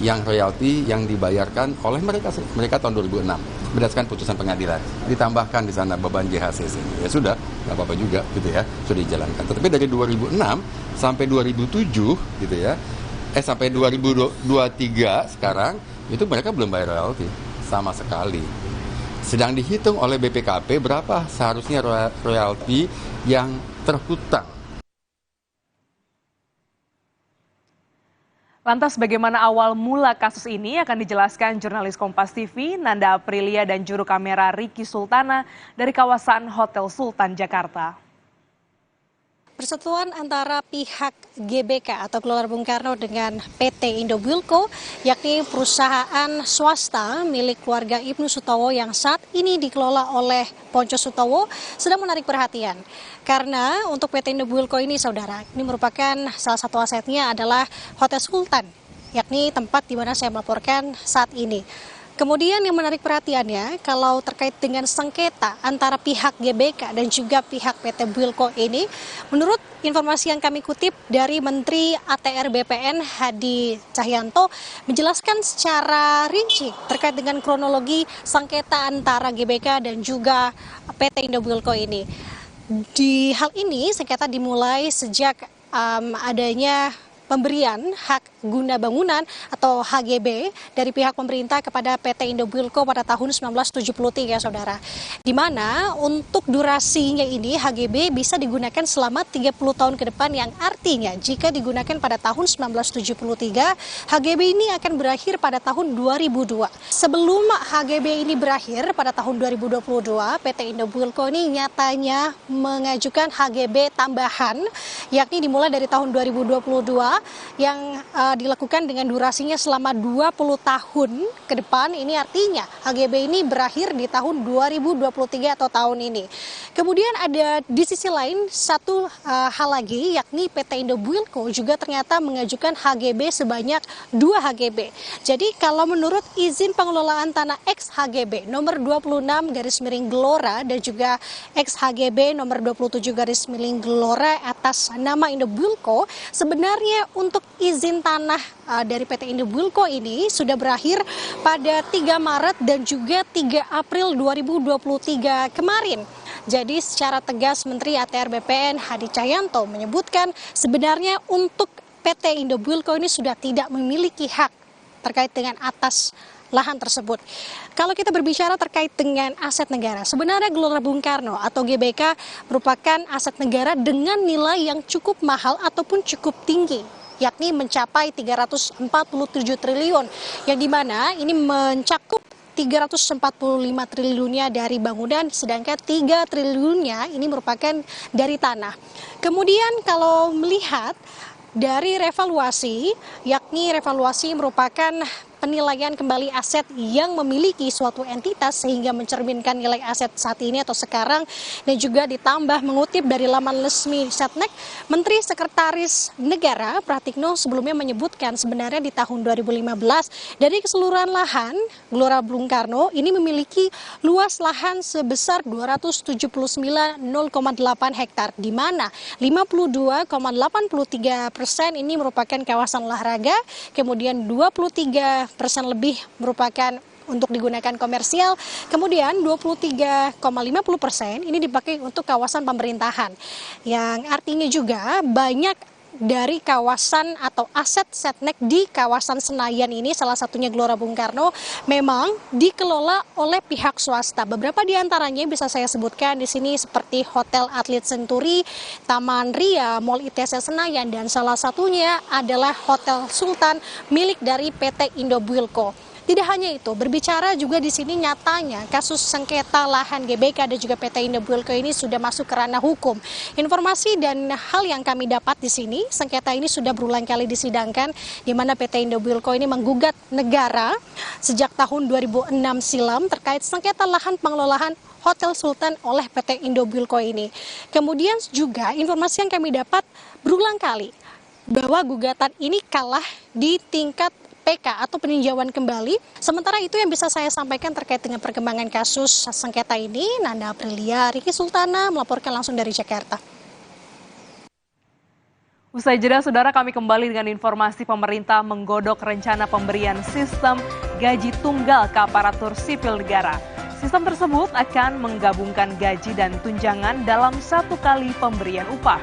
[SPEAKER 14] yang royalti yang dibayarkan oleh mereka tahun 2006 berdasarkan putusan pengadilan, ditambahkan di sana beban JHCC. Ya sudah, nggak apa-apa juga, gitu ya, sudah dijalankan. Tetapi dari 2006 sampai 2007, gitu ya, sampai 2023 sekarang itu mereka belum bayar royalti sama sekali. Sedang dihitung oleh BPKP berapa seharusnya royalti yang terhutang.
[SPEAKER 12] Lantas bagaimana awal mula kasus ini akan dijelaskan jurnalis Kompas TV Nanda Aprilia dan juru kamera Ricky Sultana dari kawasan Hotel Sultan Jakarta.
[SPEAKER 15] Persetujuan antara pihak GBK atau Gelora Bung Karno dengan PT Indo Bulkindo, yakni perusahaan swasta milik keluarga Ibnu Sutowo yang saat ini dikelola oleh Ponco Sutowo, sedang menarik perhatian. Karena untuk PT Indo Bulkindo ini, saudara, ini merupakan salah satu asetnya adalah Hotel Sultan, yakni tempat di mana saya melaporkan saat ini. Kemudian yang menarik perhatiannya, kalau terkait dengan sengketa antara pihak GBK dan juga pihak PT Bulkindo ini, menurut informasi yang kami kutip dari Menteri ATR BPN Hadi Cahyanto, menjelaskan secara rinci terkait dengan kronologi sengketa antara GBK dan juga PT Indo Bulkindo ini. Di hal ini, sengketa dimulai sejak adanya pemberian hak guna bangunan atau HGB dari pihak pemerintah kepada PT Indo Bulkindo pada tahun 1973, saudara. Di mana untuk durasinya ini HGB bisa digunakan selama 30 tahun ke depan, yang artinya jika digunakan pada tahun 1973, HGB ini akan berakhir pada tahun 2002. Sebelum HGB ini berakhir pada tahun 2022, PT Indo Bulkindo ini nyatanya mengajukan HGB tambahan, yakni dimulai dari tahun 2022 yang dilakukan dengan durasinya selama 20 tahun ke depan. Ini artinya HGB ini berakhir di tahun 2023 atau tahun ini. Kemudian ada di sisi lain satu hal lagi, yakni PT Indo Bulkindo juga ternyata mengajukan HGB sebanyak 2 HGB. Jadi kalau menurut izin pengelolaan tanah X-HGB nomor 26/Gelora dan juga X-HGB nomor 27/Gelora atas nama Indo Bulkindo, sebenarnya untuk izin tanah dari PT Indo Bulkindo ini sudah berakhir pada 3 Maret dan juga 3 April 2023 kemarin. Jadi secara tegas Menteri ATR BPN Hadi Cahyanto menyebutkan sebenarnya untuk PT Indobuilko ini sudah tidak memiliki hak terkait dengan atas lahan tersebut. Kalau kita berbicara terkait dengan aset negara, sebenarnya Gelora Bung Karno atau GBK merupakan aset negara dengan nilai yang cukup mahal ataupun cukup tinggi, yakni mencapai 347 triliun, yang dimana ini mencakup 345 triliunnya dari bangunan, sedangkan 3 triliunnya ini merupakan dari tanah. Kemudian kalau melihat dari revaluasi, yakni revaluasi merupakan penilaian kembali aset yang memiliki suatu entitas sehingga mencerminkan nilai aset saat ini atau sekarang, dan juga ditambah mengutip dari laman resmi Setnek, Menteri Sekretaris Negara Pratikno sebelumnya menyebutkan sebenarnya di tahun 2015 dari keseluruhan lahan Gelora Bung Karno ini memiliki luas lahan sebesar 279,08 hektar, di mana 52,83% ini merupakan kawasan olahraga, kemudian 23% lebih merupakan untuk digunakan komersial, kemudian 23,50% ini dipakai untuk kawasan pemerintahan, yang artinya juga banyak dari kawasan atau aset Setnek di kawasan Senayan ini, salah satunya Gelora Bung Karno, memang dikelola oleh pihak swasta. Beberapa di antaranya bisa saya sebutkan di sini seperti Hotel Atlet Century, Taman Ria, Mall ITC Senayan, dan salah satunya adalah Hotel Sultan milik dari PT Indobuilko. Tidak hanya itu, berbicara juga di sini nyatanya kasus sengketa lahan GBK dan juga PT Indobuilko ini sudah masuk ke ranah hukum. Informasi dan hal yang kami dapat di sini, sengketa ini sudah berulang kali disidangkan, di mana PT Indobuilko ini menggugat negara sejak tahun 2006 silam terkait sengketa lahan pengelolaan Hotel Sultan oleh PT Indobuilko ini. Kemudian juga informasi yang kami dapat berulang kali bahwa gugatan ini kalah di tingkat PK atau peninjauan kembali. Sementara itu yang bisa saya sampaikan terkait dengan perkembangan kasus sengketa ini, Nanda Aprilia, Riki Sultana melaporkan langsung dari Jakarta.
[SPEAKER 12] Usai jeda, saudara, kami kembali dengan informasi pemerintah menggodok rencana pemberian sistem gaji tunggal ke aparatur sipil negara. Sistem tersebut akan menggabungkan gaji dan tunjangan dalam satu kali pemberian upah.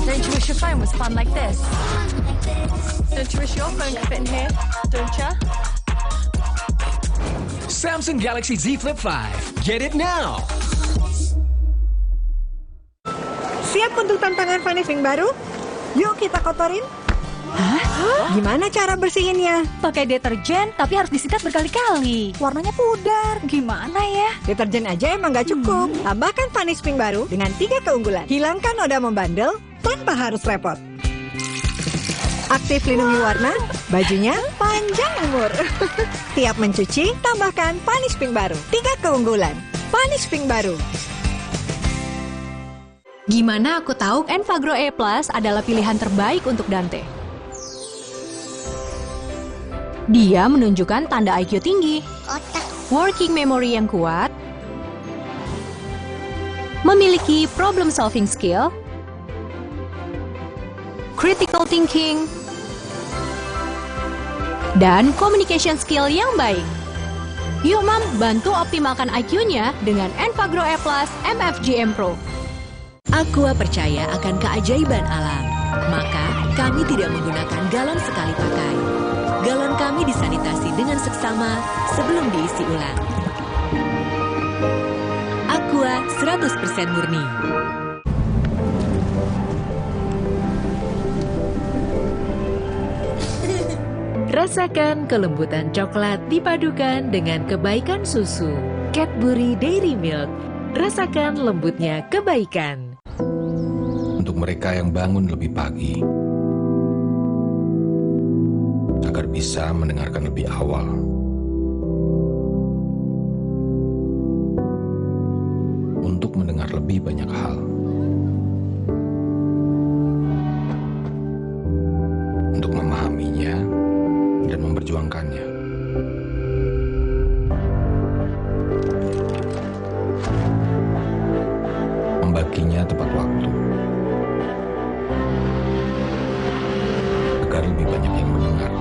[SPEAKER 4] Don't you wish your phone was fun like this? Don't you wish your phone could fit in here? Don't you?
[SPEAKER 20] Samsung Galaxy Z Flip 5. Get it now.
[SPEAKER 16] Siap untuk tantangan finishing baru? Yuk kita kotorin. Hah? Gimana cara bersihinnya?
[SPEAKER 4] Pakai deterjen, tapi harus disikat berkali-kali. Warnanya pudar. Gimana ya?
[SPEAKER 16] Deterjen aja emang gak cukup. Tambahkan Vanish Pink baru dengan 3 keunggulan. Hilangkan noda membandel tanpa harus repot. Aktif lindungi warna, bajunya panjang umur. Tiap mencuci, tambahkan Vanish Pink baru. 3 keunggulan. Vanish Pink baru.
[SPEAKER 27] Gimana aku tahu Enfagrow E+ adalah pilihan terbaik untuk Dante? Dia menunjukkan tanda IQ tinggi, working memory yang kuat, memiliki problem solving skill, critical thinking, dan communication skill yang baik. Yuk Mam, bantu optimalkan IQ-nya dengan Enfagrow E+ MFGM Pro. Aqua percaya akan keajaiban alam, maka kami tidak menggunakan galon sekali pakai. Galon kami disanitasi dengan seksama sebelum diisi ulang. Aqua 100% murni. Rasakan kelembutan coklat dipadukan dengan kebaikan susu. Cadbury Dairy Milk. Rasakan lembutnya kebaikan.
[SPEAKER 26] Untuk mereka yang bangun lebih pagi, agar bisa mendengarkan lebih awal. Untuk mendengar lebih banyak hal. Untuk memahaminya dan memperjuangkannya. Membaginya tepat waktu. Agar lebih banyak yang mendengar.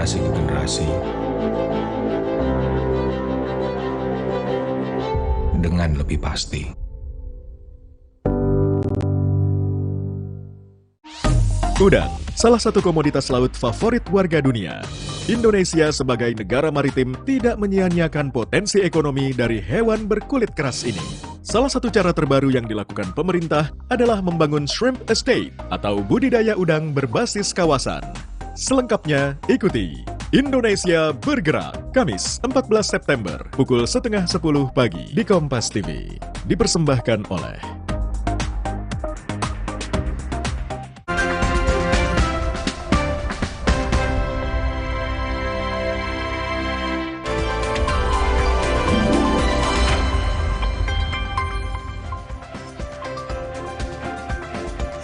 [SPEAKER 26] generasi ke generasi dengan lebih pasti.
[SPEAKER 5] Udang, salah satu komoditas laut favorit warga dunia. Indonesia sebagai negara maritim tidak menyia-nyiakan potensi ekonomi dari hewan berkulit keras ini. Salah satu cara terbaru yang dilakukan pemerintah adalah membangun shrimp estate atau budidaya udang berbasis kawasan. Selengkapnya ikuti Indonesia Bergerak, Kamis 14 September pukul 9:30 pagi di Kompas TV. Dipersembahkan oleh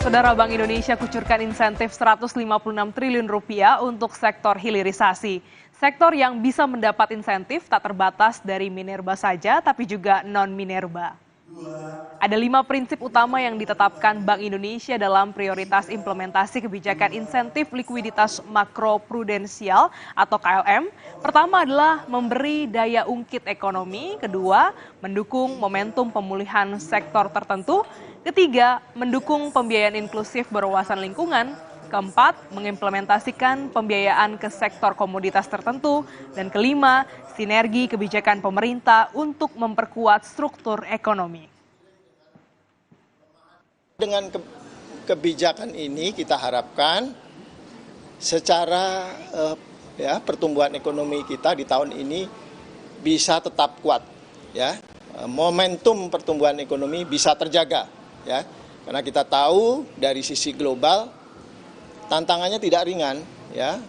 [SPEAKER 12] Saudara, Bank Indonesia kucurkan insentif 156 triliun rupiah untuk sektor hilirisasi. Sektor yang bisa mendapat insentif tak terbatas dari minerba saja, tapi juga non-minerba. Ada 5 prinsip utama yang ditetapkan Bank Indonesia dalam prioritas implementasi kebijakan insentif likuiditas makroprudensial atau KLM. Pertama adalah memberi daya ungkit ekonomi, kedua mendukung momentum pemulihan sektor tertentu, ketiga mendukung pembiayaan inklusif berwawasan lingkungan, keempat mengimplementasikan pembiayaan ke sektor komoditas tertentu, dan kelima sinergi kebijakan pemerintah untuk memperkuat struktur ekonomi.
[SPEAKER 17] Dengan kebijakan ini kita harapkan secara pertumbuhan ekonomi kita di tahun ini bisa tetap kuat, ya. Momentum pertumbuhan ekonomi bisa terjaga, ya. Karena kita tahu dari sisi global tantangannya tidak ringan, ya.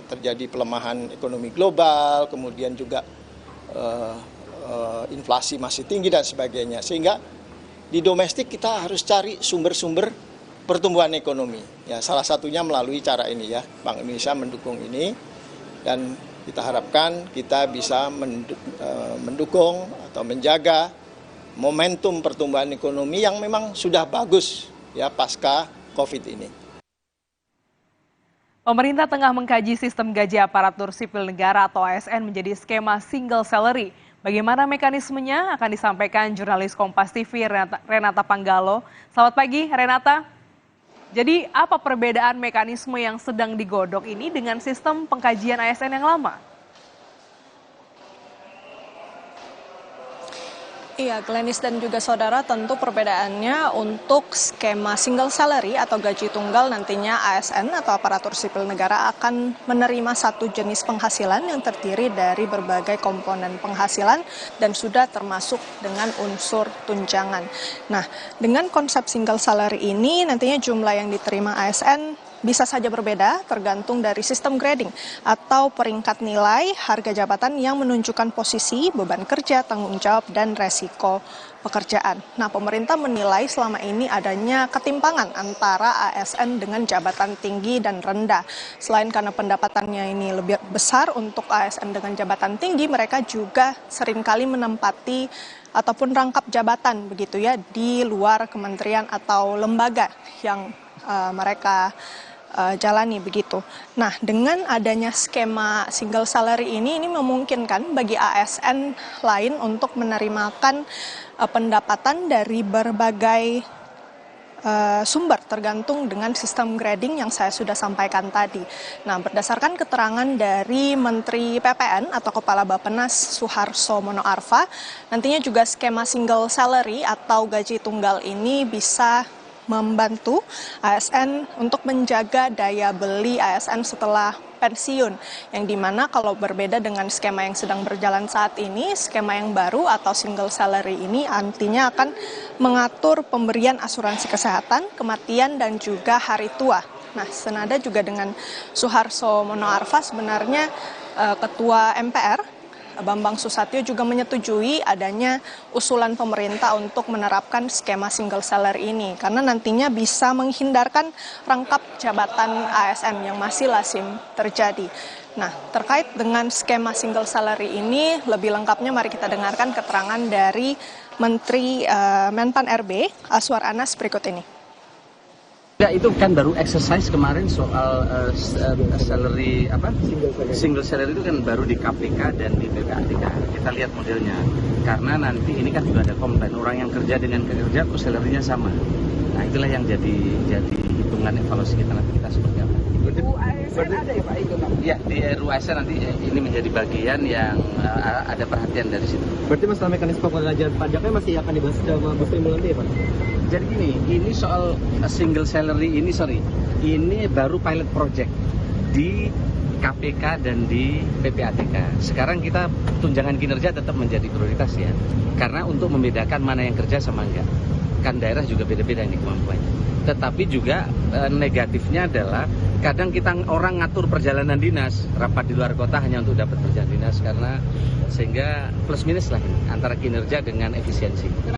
[SPEAKER 17] Terjadi pelemahan ekonomi global, kemudian juga inflasi masih tinggi dan sebagainya, sehingga di domestik kita harus cari sumber-sumber pertumbuhan ekonomi. Ya, salah satunya melalui cara ini, ya. Bank Indonesia mendukung ini dan kita harapkan kita bisa mendukung atau menjaga momentum pertumbuhan ekonomi yang memang sudah bagus, ya, pasca Covid ini.
[SPEAKER 12] Pemerintah tengah mengkaji sistem gaji aparatur sipil negara atau ASN menjadi skema single salary. Bagaimana mekanismenya akan disampaikan jurnalis Kompas TV Renata Panggalo. Selamat pagi Renata. Jadi apa perbedaan mekanisme yang sedang digodok ini dengan sistem pengkajian ASN yang lama?
[SPEAKER 18] Iya, Glenis dan juga saudara, tentu perbedaannya untuk skema single salary atau gaji tunggal nantinya ASN atau aparatur sipil negara akan menerima satu jenis penghasilan yang terdiri dari berbagai komponen penghasilan dan sudah termasuk dengan unsur tunjangan. Nah, dengan konsep single salary ini nantinya jumlah yang diterima ASN bisa saja berbeda tergantung dari sistem grading atau peringkat nilai harga jabatan yang menunjukkan posisi, beban kerja, tanggung jawab, dan resiko pekerjaan. Nah, pemerintah menilai selama ini adanya ketimpangan antara ASN dengan jabatan tinggi dan rendah. Selain karena pendapatannya ini lebih besar untuk ASN dengan jabatan tinggi, mereka juga seringkali menempati ataupun rangkap jabatan begitu ya di luar kementerian atau lembaga yang mereka jalani begitu. Nah, dengan adanya skema single salary ini memungkinkan bagi ASN lain untuk menerimakan pendapatan dari berbagai sumber tergantung dengan sistem grading yang saya sudah sampaikan tadi. Nah, berdasarkan keterangan dari Menteri PPN atau Kepala Bappenas Suharso Monoarfa, nantinya juga skema single salary atau gaji tunggal ini bisa membantu ASN untuk menjaga daya beli ASN setelah pensiun, yang dimana kalau berbeda dengan skema yang sedang berjalan saat ini, skema yang baru atau single salary ini artinya akan mengatur pemberian asuransi kesehatan, kematian, dan juga hari tua. Nah, senada juga dengan Suharso Monoarfa, sebenarnya Ketua MPR Bambang Susatyo juga menyetujui adanya usulan pemerintah untuk menerapkan skema single salary ini karena nantinya bisa menghindarkan rangkap jabatan ASN yang masih lazim terjadi. Nah, terkait dengan skema single salary ini lebih lengkapnya mari kita dengarkan keterangan dari Menteri Menpan RB Aswar Anas berikut ini.
[SPEAKER 1] Ya, itu kan baru exercise kemarin soal salary single salary itu kan baru di KPK dan di PPATK. Kita lihat modelnya. Karena nanti ini kan juga ada komplain orang yang kerja dengan kerja kok salary-nya sama. Nah, itulah yang jadi hitungan evaluasi kita nanti kita seperti apa.
[SPEAKER 2] ASN ada ya Pak itu Pak?
[SPEAKER 1] Ya, di RUU ASN nanti ini menjadi bagian yang ada perhatian dari situ.
[SPEAKER 19] Berarti masalah mekanisme pengajuan pajaknya masih akan dibahas sama Bu Sri Mulyani ya Pak?
[SPEAKER 1] Jadi gini, ini soal single salary ini baru pilot project di KPK dan di PPATK. Sekarang kita tunjangan kinerja tetap menjadi prioritas ya, karena untuk membedakan mana yang kerja sama enggak. Kan daerah juga beda-beda ini kemampuannya. Tetapi juga negatifnya adalah kadang kita orang ngatur perjalanan dinas, rapat di luar kota hanya untuk dapat perjalanan dinas, karena sehingga plus minus lah ini antara kinerja dengan efisiensi.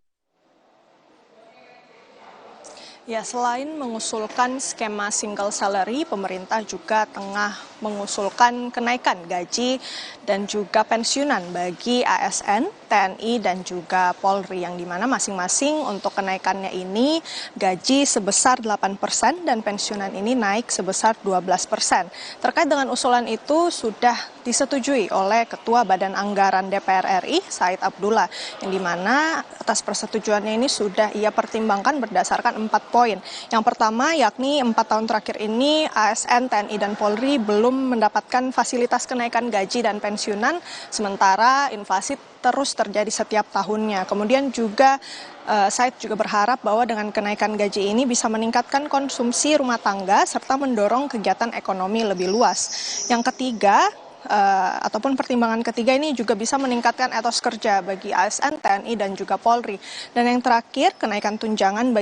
[SPEAKER 18] Ya, selain mengusulkan skema single salary, pemerintah juga tengah mengusulkan kenaikan gaji dan juga pensiunan bagi ASN, TNI, dan juga Polri, yang dimana masing-masing untuk kenaikannya ini gaji sebesar 8% dan pensiunan ini naik sebesar 12%. Terkait dengan usulan itu sudah disetujui oleh Ketua Badan Anggaran DPR RI, Said Abdullah, yang dimana atas persetujuannya ini sudah ia pertimbangkan berdasarkan 4 poin. Yang pertama yakni 4 tahun terakhir ini ASN, TNI, dan Polri belum mendapatkan fasilitas kenaikan gaji dan pensiunan, sementara inflasi terus terjadi setiap tahunnya. Kemudian juga Said juga berharap bahwa dengan kenaikan gaji ini bisa meningkatkan konsumsi rumah tangga serta mendorong kegiatan ekonomi lebih luas. Yang ketiga, ataupun pertimbangan ketiga ini juga bisa meningkatkan etos kerja bagi ASN, TNI, dan juga Polri. Dan yang terakhir, kenaikan tunjangan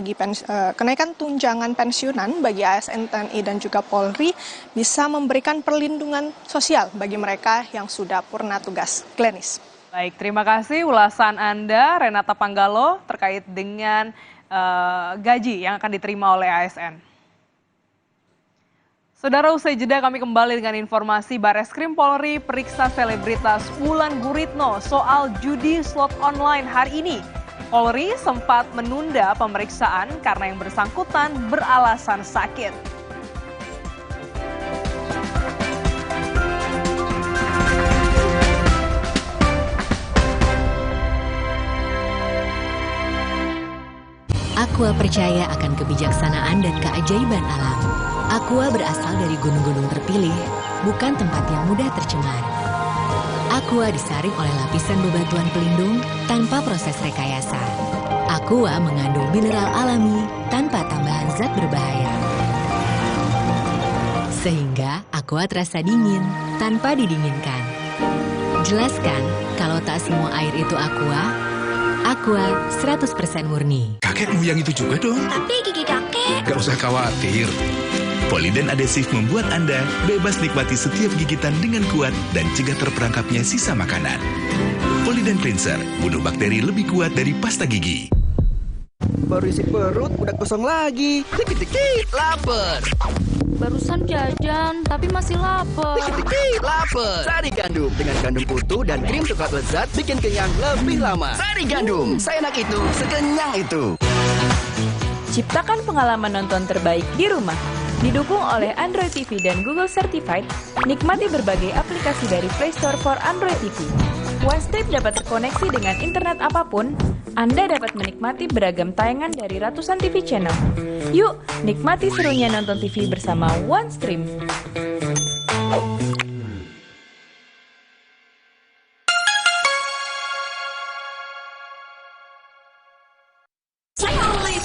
[SPEAKER 18] pensiunan bagi ASN, TNI, dan juga Polri bisa memberikan perlindungan sosial bagi mereka yang sudah purna tugas. Glenis.
[SPEAKER 12] Baik, terima kasih ulasan Anda, Renata Panggalo, terkait dengan gaji yang akan diterima oleh ASN. Saudara, usai jeda kami kembali dengan informasi Barreskrim Polri periksa selebritas Wulan Guritno soal judi slot online hari ini. Polri sempat menunda pemeriksaan karena yang bersangkutan beralasan sakit.
[SPEAKER 27] Aqua percaya akan kebijaksanaan dan keajaiban alam. Aqua berasal dari gunung-gunung terpilih, bukan tempat yang mudah tercemar. Aqua disaring oleh lapisan bebatuan pelindung tanpa proses rekayasa. Aqua mengandung mineral alami tanpa tambahan zat berbahaya. Sehingga Aqua terasa dingin tanpa didinginkan. Jelaskan kalau tak semua air itu Aqua. Aqua 100% murni.
[SPEAKER 21] Kakekmu yang itu juga dong.
[SPEAKER 27] Tapi gigi kakek.
[SPEAKER 21] Gak usah khawatir. Poliden adhesif membuat Anda bebas nikmati setiap gigitan dengan kuat dan cegah terperangkapnya sisa makanan. Poliden Cleanser, bunuh bakteri lebih kuat dari pasta gigi.
[SPEAKER 22] Baru isi perut, udah kosong lagi. Dikit-dikit, lapar.
[SPEAKER 23] Barusan jajan, tapi masih lapar.
[SPEAKER 22] Dikit-dikit, lapar. Sari Gandum, dengan gandum utuh dan krim coklat lezat, bikin kenyang lebih lama. Sari Gandum, seenak itu, sekenyang itu.
[SPEAKER 23] Ciptakan pengalaman nonton terbaik di rumah. Didukung oleh Android TV dan Google Certified, nikmati berbagai aplikasi dari Play Store for Android TV. OneStream dapat terkoneksi dengan internet apapun. Anda dapat menikmati beragam tayangan dari ratusan TV channel. Yuk, nikmati serunya nonton TV bersama OneStream.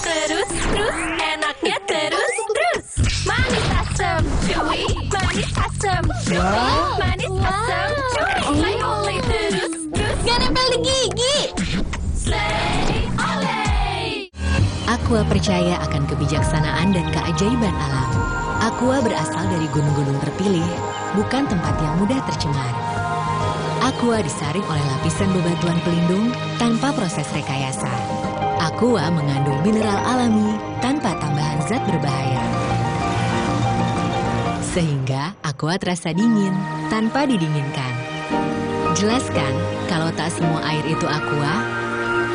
[SPEAKER 23] Terus, enaknya terus. Manis asam, cuy. Manis asam, cuy. Manis asam, cuy. Saya oleh terus. Gak nempel di gigi. Slay oleh.
[SPEAKER 27] Aqua percaya akan kebijaksanaan dan keajaiban alam. Aqua berasal dari gunung-gunung terpilih, bukan tempat yang mudah tercemar. Aqua disaring oleh lapisan bebatuan pelindung tanpa proses rekayasa. Aqua mengandung mineral alami tanpa tambahan zat berbahaya. Sehingga Aqua terasa dingin tanpa didinginkan. Jelaskan kalau tak semua air itu Aqua.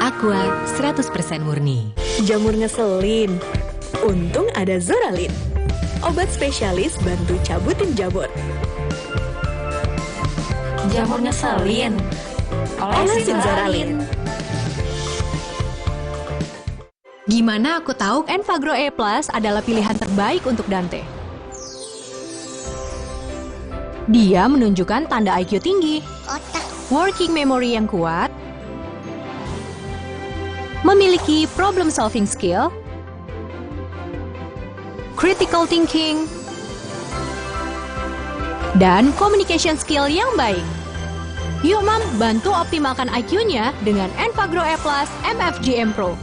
[SPEAKER 27] Aqua 100% murni.
[SPEAKER 23] Jamur ngeselin,
[SPEAKER 4] Untung ada Zoralin, obat spesialis bantu cabutin jamur.
[SPEAKER 23] Jamur ngeselin.
[SPEAKER 4] Olesin Zoralin.
[SPEAKER 27] Gimana aku tahu Enfagrow E+ adalah pilihan terbaik untuk Dante? Dia menunjukkan tanda IQ tinggi, working memory yang kuat, memiliki problem solving skill, critical thinking, dan communication skill yang baik. Yuk Mam, bantu optimalkan IQ-nya dengan Enfagrow E+ MFGM Pro.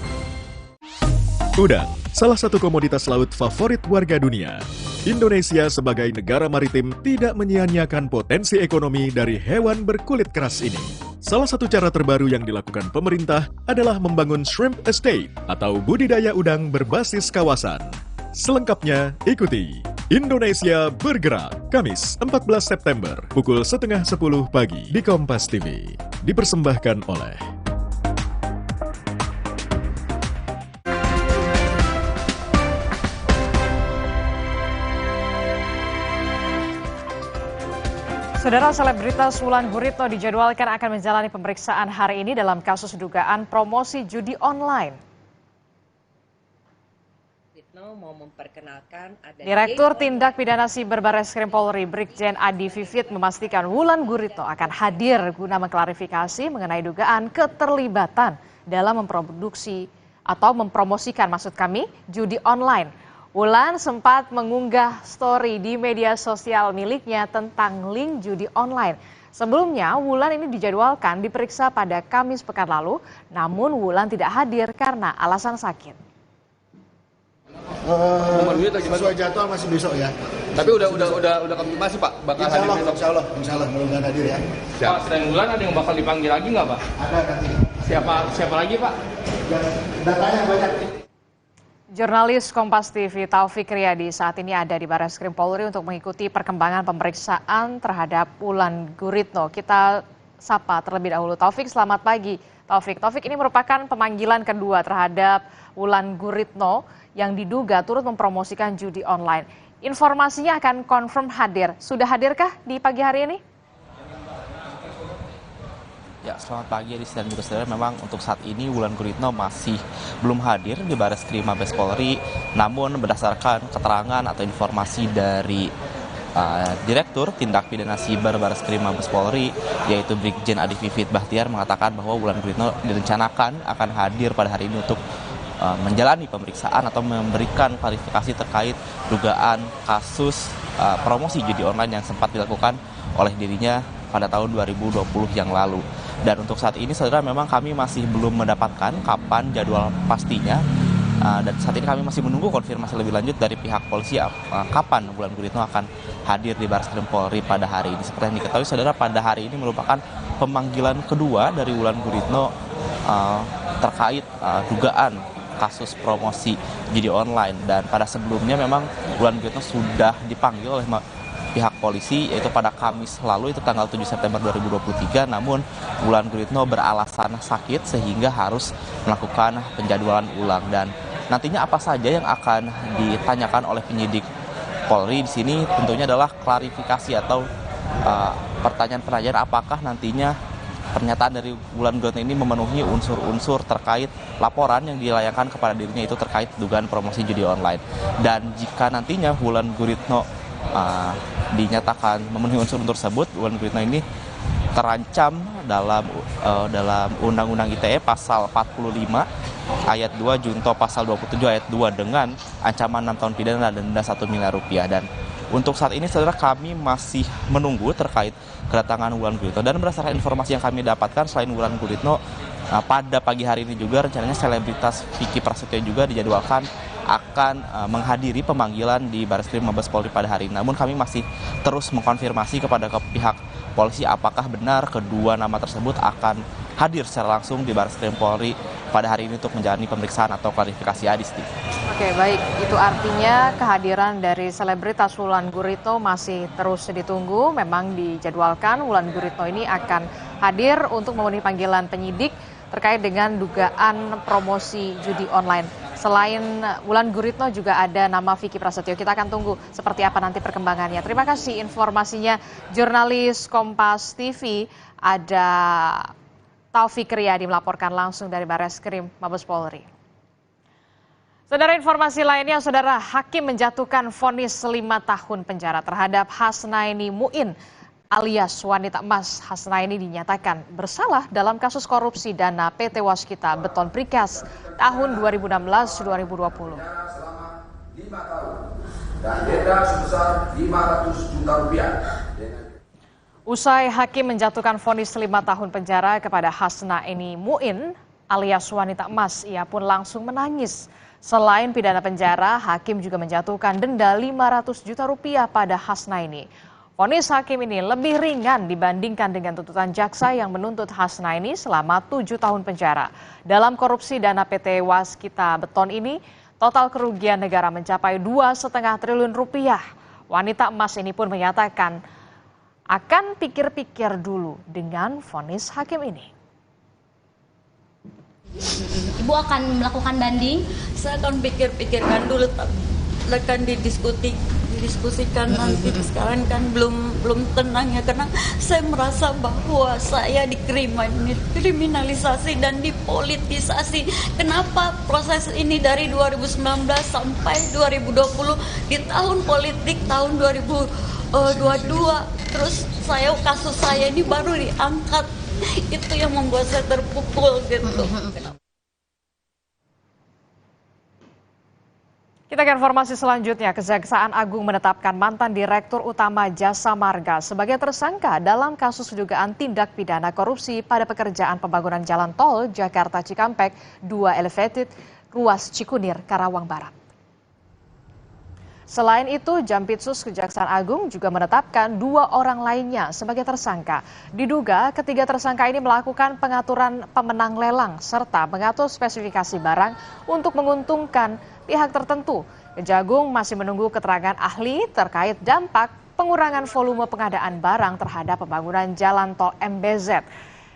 [SPEAKER 5] Udang, salah satu komoditas laut favorit warga dunia. Indonesia sebagai negara maritim tidak menyia-nyiakan potensi ekonomi dari hewan berkulit keras ini. Salah satu cara terbaru yang dilakukan pemerintah adalah membangun shrimp estate atau budidaya udang berbasis kawasan. Selengkapnya ikuti Indonesia Bergerak, Kamis 14 September pukul 9:30 pagi di Kompas TV. Dipersembahkan oleh
[SPEAKER 3] Saudara, selebritas Wulan Guritno dijadwalkan akan menjalani pemeriksaan hari ini dalam kasus dugaan promosi judi online.
[SPEAKER 6] Mau memperkenalkan
[SPEAKER 3] Direktur Tindak Pidana Siber Barreskrim Polri Brigjen Adi Vivit memastikan Wulan Guritno akan hadir guna mengklarifikasi mengenai dugaan keterlibatan dalam memproduksi atau mempromosikan judi online. Wulan sempat mengunggah story di media sosial miliknya tentang link judi online. Sebelumnya, Wulan ini dijadwalkan diperiksa pada Kamis pekan lalu, namun Wulan tidak hadir karena alasan sakit.
[SPEAKER 7] Sesuai jadwal masih besok ya.
[SPEAKER 9] Tapi udah konfirmasi Pak bakal hadir besok.
[SPEAKER 7] Insya Allah mudah-mudahan hadir ya.
[SPEAKER 9] Pak, selain Wulan ada yang bakal dipanggil lagi nggak Pak?
[SPEAKER 7] Ada nanti.
[SPEAKER 9] Siapa lagi Pak?
[SPEAKER 7] Datanya banyak.
[SPEAKER 3] Jurnalis Kompas TV Taufik Riyadi saat ini ada di Barreskrim Polri untuk mengikuti perkembangan pemeriksaan terhadap Wulan Guritno. Kita sapa terlebih dahulu. Taufik, selamat pagi. Taufik ini merupakan pemanggilan kedua terhadap Wulan Guritno yang diduga turut mempromosikan judi online. Informasinya akan confirm hadir. Sudah hadirkah di pagi hari ini?
[SPEAKER 10] Ya, selamat pagi Adis dan juga saudara. Memang untuk saat ini Wulan Guritno masih belum hadir di Barreskrim Mabes Polri. Namun berdasarkan keterangan atau informasi dari Direktur Tindak Pidana Siber Barreskrim Mabes Polri, yaitu Brigjen Adi Vivit Bahtiar, mengatakan bahwa Wulan Guritno direncanakan akan hadir pada hari ini untuk menjalani pemeriksaan atau memberikan klarifikasi terkait dugaan kasus promosi judi online yang sempat dilakukan oleh dirinya pada tahun 2020 yang lalu. Dan untuk saat ini saudara, memang kami masih belum mendapatkan kapan jadwal pastinya. Dan saat ini kami masih menunggu konfirmasi lebih lanjut dari pihak polisi kapan Wulan Guritno akan hadir di Barreskrim Polri pada hari ini. Seperti yang diketahui saudara, pada hari ini merupakan pemanggilan kedua dari Wulan Guritno terkait dugaan kasus promosi judi online. Dan pada sebelumnya memang Wulan Guritno sudah dipanggil oleh pihak polisi, yaitu pada Kamis lalu, itu tanggal 7 September 2023. Namun Wulan Guritno beralasan sakit sehingga harus melakukan penjadwalan ulang. Dan nantinya apa saja yang akan ditanyakan oleh penyidik Polri di sini tentunya adalah klarifikasi atau pertanyaan-pertanyaan apakah nantinya pernyataan dari Wulan Guritno ini memenuhi unsur-unsur terkait laporan yang dilayangkan kepada dirinya itu terkait dugaan promosi judi online. Dan jika nantinya Wulan Guritno dinyatakan memenuhi unsur tersebut, Wulan Guritno ini terancam dalam Undang-Undang ITE pasal 45 ayat 2 junto pasal 27 ayat 2 dengan ancaman 6 tahun pidana dan denda 1 miliar rupiah. Dan untuk saat ini saudara, kami masih menunggu terkait kedatangan Wulan Guritno. Dan berdasarkan informasi yang kami dapatkan, selain Wulan Guritno, pada pagi hari ini juga rencananya selebritas Vicky Prasetyo juga dijadwalkan akan menghadiri pemanggilan di Barreskrim Mabes Polri pada hari ini. Namun kami masih terus mengkonfirmasi kepada pihak polisi apakah benar kedua nama tersebut akan hadir secara langsung di Barreskrim Polri pada hari ini untuk menjalani pemeriksaan atau klarifikasi. Adisti.
[SPEAKER 3] Oke, baik. Itu artinya kehadiran dari selebritas Wulan Guritno masih terus ditunggu. Memang dijadwalkan Wulan Guritno ini akan hadir untuk memenuhi panggilan penyidik terkait dengan dugaan promosi judi online. Selain Wulan Guritno juga ada nama Vicky Prasetyo. Kita akan tunggu seperti apa nanti perkembangannya. Terima kasih informasinya jurnalis Kompas TV, ada Taufik Riyadi melaporkan langsung dari Barreskrim Mabes Polri. Saudara, informasi lainnya, saudara, hakim menjatuhkan vonis 5 tahun penjara terhadap Hasnaini Muin alias wanita emas. Hasnaini dinyatakan bersalah dalam kasus korupsi dana PT Waskita Beton Precast tahun 2016-2020.
[SPEAKER 8] Dan denda sebesar 500 juta rupiah.
[SPEAKER 3] Usai hakim menjatuhkan vonis 5 tahun penjara kepada Hasnaini Muin alias wanita emas, ia pun langsung menangis. Selain pidana penjara, hakim juga menjatuhkan denda 500 juta rupiah pada Hasnaini. Vonis hakim ini lebih ringan dibandingkan dengan tuntutan jaksa yang menuntut Hasnaini selama 7 tahun penjara. Dalam korupsi dana PT Waskita Beton ini, total kerugian negara mencapai 2,5 triliun rupiah. Wanita emas ini pun menyatakan akan pikir-pikir dulu dengan vonis hakim ini.
[SPEAKER 11] Ibu akan melakukan banding?
[SPEAKER 13] Saya akan pikir-pikirkan dulu, akan didiskusikan nanti. Sekarang kan belum tenang ya, karena saya merasa bahwa saya dikriminalisasi dan dipolitisasi. Kenapa proses ini dari 2019 sampai 2020 di tahun politik tahun 2022, terus kasus saya ini baru diangkat. Itu yang membuat saya terpukul gitu.
[SPEAKER 3] Kita ke informasi selanjutnya. Kejaksaan Agung menetapkan mantan Direktur Utama Jasa Marga sebagai tersangka dalam kasus dugaan tindak pidana korupsi pada pekerjaan pembangunan jalan tol Jakarta Cikampek 2 Elevated ruas Cikunir, Karawang Barat. Selain itu, Jampitsus Kejaksaan Agung juga menetapkan 2 orang lainnya sebagai tersangka. Diduga ketiga tersangka ini melakukan pengaturan pemenang lelang serta mengatur spesifikasi barang untuk menguntungkan pihak tertentu. Kejagung masih menunggu keterangan ahli terkait dampak pengurangan volume pengadaan barang terhadap pembangunan jalan tol MBZ.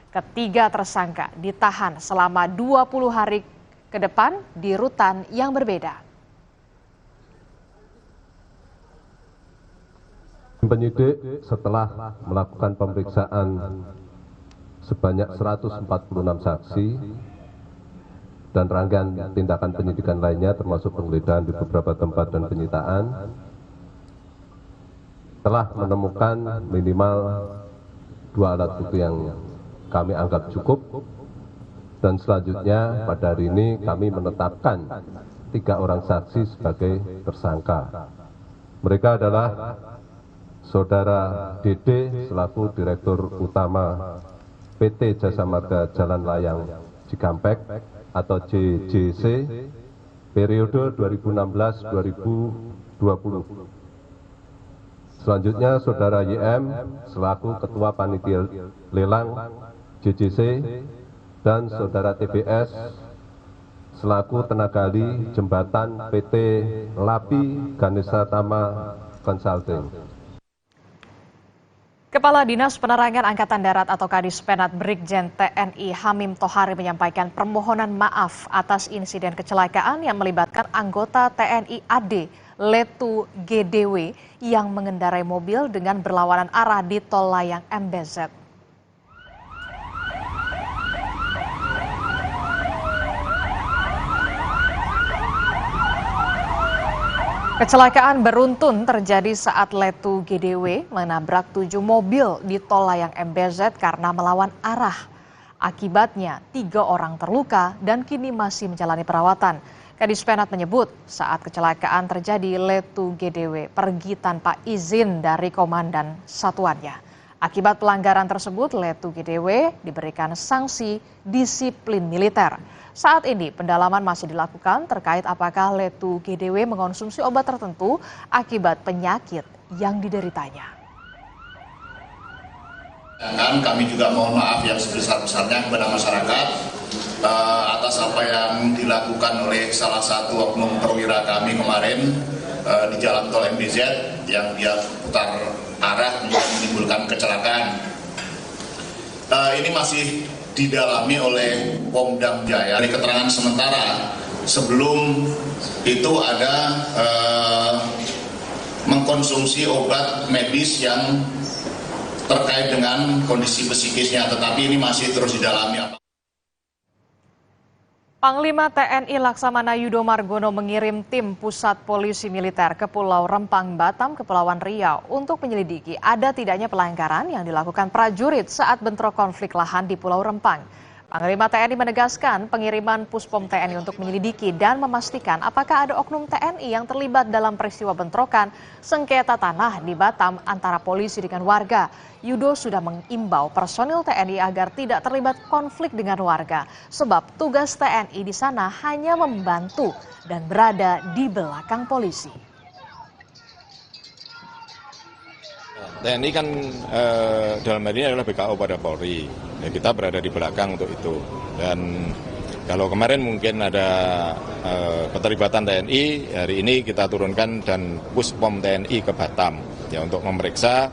[SPEAKER 3] Ketiga tersangka ditahan selama 20 hari ke depan di rutan yang berbeda.
[SPEAKER 14] Penyidik setelah melakukan pemeriksaan sebanyak 146 saksi dan rangkaian tindakan penyidikan lainnya termasuk penggeledahan di beberapa tempat dan penyitaan, telah menemukan minimal 2 alat bukti yang kami anggap cukup, dan selanjutnya pada hari ini kami menetapkan 3 orang saksi sebagai tersangka. Mereka adalah Saudara DD selaku Direktur Utama PT Jasa Marga Jalan Layang Cikampek atau JJC periode 2016-2020. Selanjutnya Saudara YM selaku Ketua Panitia Lelang JJC dan Saudara TBS selaku tenaga ahli jembatan PT Lapi Ganesha Tama Consulting.
[SPEAKER 3] Kepala Dinas Penerangan Angkatan Darat atau Kadispenat Brigjen TNI Hamim Tohari menyampaikan permohonan maaf atas insiden kecelakaan yang melibatkan anggota TNI AD Letu GDW yang mengendarai mobil dengan berlawanan arah di Tol Layang MBZ. Kecelakaan beruntun terjadi saat Letu GDW menabrak 7 mobil di Tol Layang MBZ karena melawan arah. Akibatnya 3 orang terluka dan kini masih menjalani perawatan. Kadispenat menyebut saat kecelakaan terjadi Letu GDW pergi tanpa izin dari komandan satuannya. Akibat pelanggaran tersebut, Letu GDW diberikan sanksi disiplin militer. Saat ini pendalaman masih dilakukan terkait apakah Letu GDW mengonsumsi obat tertentu akibat penyakit yang dideritanya.
[SPEAKER 15] Dan kami juga mohon maaf yang sebesar-besarnya kepada masyarakat atas apa yang dilakukan oleh salah satu oknum perwira kami kemarin di jalan tol MBZ yang dia putar arah yang menimbulkan kecelakaan. Ini masih didalami oleh Pom Dam Jaya. Dari keterangan sementara sebelum itu ada mengkonsumsi obat medis yang terkait dengan kondisi psikisnya, tetapi ini masih terus didalami.
[SPEAKER 3] Panglima TNI Laksamana Yudo Margono mengirim tim Pusat Polisi Militer ke Pulau Rempang, Batam, Kepulauan Riau untuk menyelidiki ada tidaknya pelanggaran yang dilakukan prajurit saat bentrok konflik lahan di Pulau Rempang. Panglima TNI menegaskan pengiriman Puspom TNI untuk menyelidiki dan memastikan apakah ada oknum TNI yang terlibat dalam peristiwa bentrokan sengketa tanah di Batam antara polisi dengan warga. Yudo sudah mengimbau personil TNI agar tidak terlibat konflik dengan warga, sebab tugas TNI di sana hanya membantu dan berada di belakang polisi.
[SPEAKER 2] TNI kan dalam hal ini adalah BKO pada Polri. Ya, kita berada di belakang untuk itu. Dan kalau kemarin mungkin ada keterlibatan TNI, hari ini kita turunkan dan Puspom TNI ke Batam ya untuk memeriksa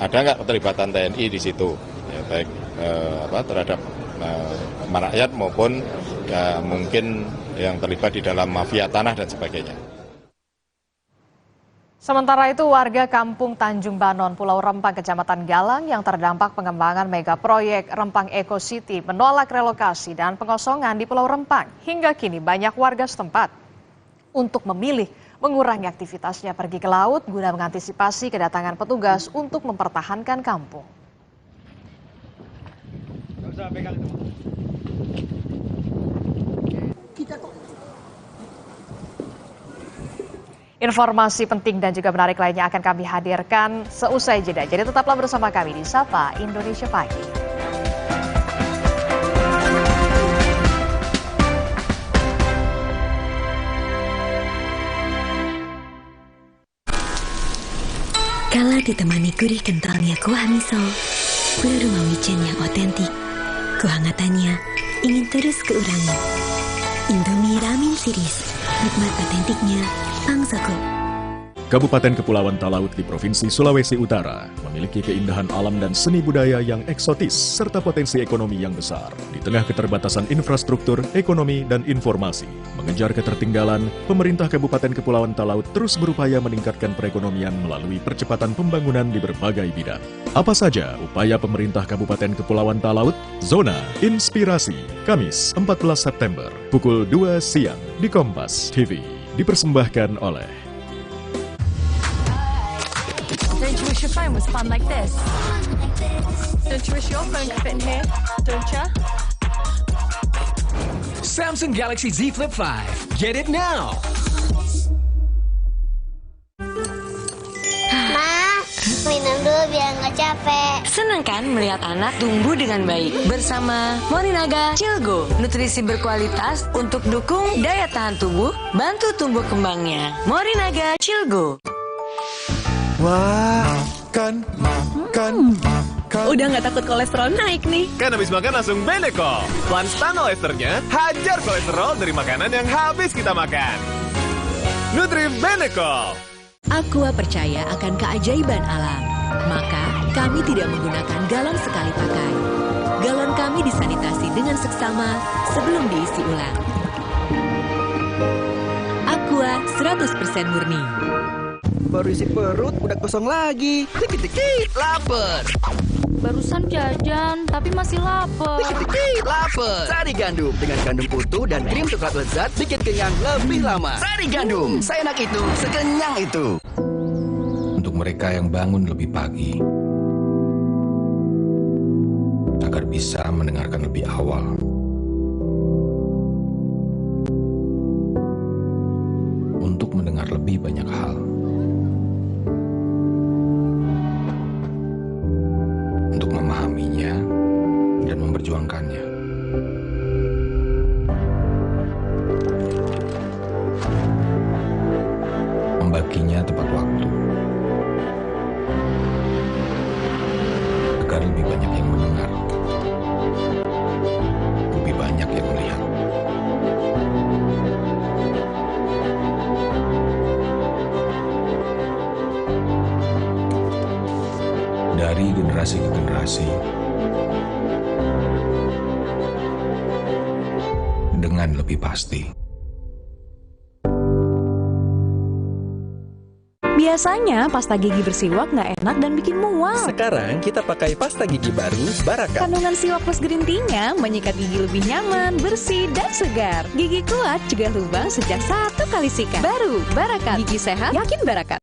[SPEAKER 2] ada nggak keterlibatan TNI di situ, ya, baik terhadap rakyat maupun ya, mungkin yang terlibat di dalam mafia tanah dan sebagainya.
[SPEAKER 3] Sementara itu, warga Kampung Tanjung Banon, Pulau Rempang, Kecamatan Galang yang terdampak pengembangan mega proyek Rempang Eco City menolak relokasi dan pengosongan di Pulau Rempang. Hingga kini banyak warga setempat untuk memilih mengurangi aktivitasnya pergi ke laut guna mengantisipasi kedatangan petugas untuk mempertahankan kampung. Informasi penting dan juga menarik lainnya akan kami hadirkan seusai jeda. Jadi tetaplah bersama kami di Sapa Indonesia Pagi.
[SPEAKER 27] Kala ditemani gurih kentalnya kuah miso, pulau rumah wijen yang otentik, kehangatannya ingin terus keurangi. Indomie Ramin Series, nikmat otentiknya Pangsoko.
[SPEAKER 5] Kabupaten Kepulauan Talaut di Provinsi Sulawesi Utara memiliki keindahan alam dan seni budaya yang eksotis serta potensi ekonomi yang besar. Di tengah keterbatasan infrastruktur, ekonomi, dan informasi, mengejar ketertinggalan, pemerintah Kabupaten Kepulauan Talaut terus berupaya meningkatkan perekonomian melalui percepatan pembangunan di berbagai bidang. Apa saja upaya pemerintah Kabupaten Kepulauan Talaut? Zona Inspirasi, Kamis 14 September, pukul 2 siang di Kompas TV. Dipersembahkan oleh
[SPEAKER 4] Don't you wish your phone was fun like this? Don't you wish your phone could fit in here? Don't you?
[SPEAKER 16] Samsung Galaxy Z Flip 5. Get it now!
[SPEAKER 17] Minum dulu biar nggak capek.
[SPEAKER 23] Senang kan melihat anak tumbuh dengan baik bersama Morinaga Cilgo, nutrisi berkualitas untuk dukung daya tahan tubuh, bantu tumbuh kembangnya. Morinaga Cilgo.
[SPEAKER 5] Wah, makan.
[SPEAKER 20] Udah nggak takut kolesterol naik nih.
[SPEAKER 5] Kan habis makan langsung Benecol. Planstan Esternya hajar kolesterol dari makanan yang habis kita makan. Nutri Benecol.
[SPEAKER 27] Aqua percaya akan keajaiban alam, maka kami tidak menggunakan galon sekali pakai. Galon kami disanitasi dengan seksama sebelum diisi ulang. Aqua 100% murni.
[SPEAKER 22] Baru isi perut, udah kosong lagi. Dikit-dikit, lapar.
[SPEAKER 11] Barusan jajan, tapi masih lapar.
[SPEAKER 22] Dikit-dikit, lapar. Sari Gandum dengan gandum utuh dan krim coklat lezat bikin kenyang lebih lama. Sari Gandum, seenak itu, sekenyang itu.
[SPEAKER 8] Untuk mereka yang bangun lebih pagi, agar bisa mendengarkan lebih awal. Untuk mendengar lebih banyak hal. Untuk memahaminya dan memperjuangkannya. Membaginya tepat waktu. Agar lebih banyak yang mendengar. Lebih banyak yang melihat. Dari generasi ke generasi, dengan lebih pasti.
[SPEAKER 23] Biasanya pasta gigi bersiwak nggak enak dan bikin mual.
[SPEAKER 1] Sekarang kita pakai pasta gigi baru Barakat.
[SPEAKER 23] Kandungan siwak plus green tea-nya menyikat gigi lebih nyaman, bersih, dan segar. Gigi kuat cegah lubang sejak 1 kali sikat. Baru Barakat, gigi sehat, yakin Barakat.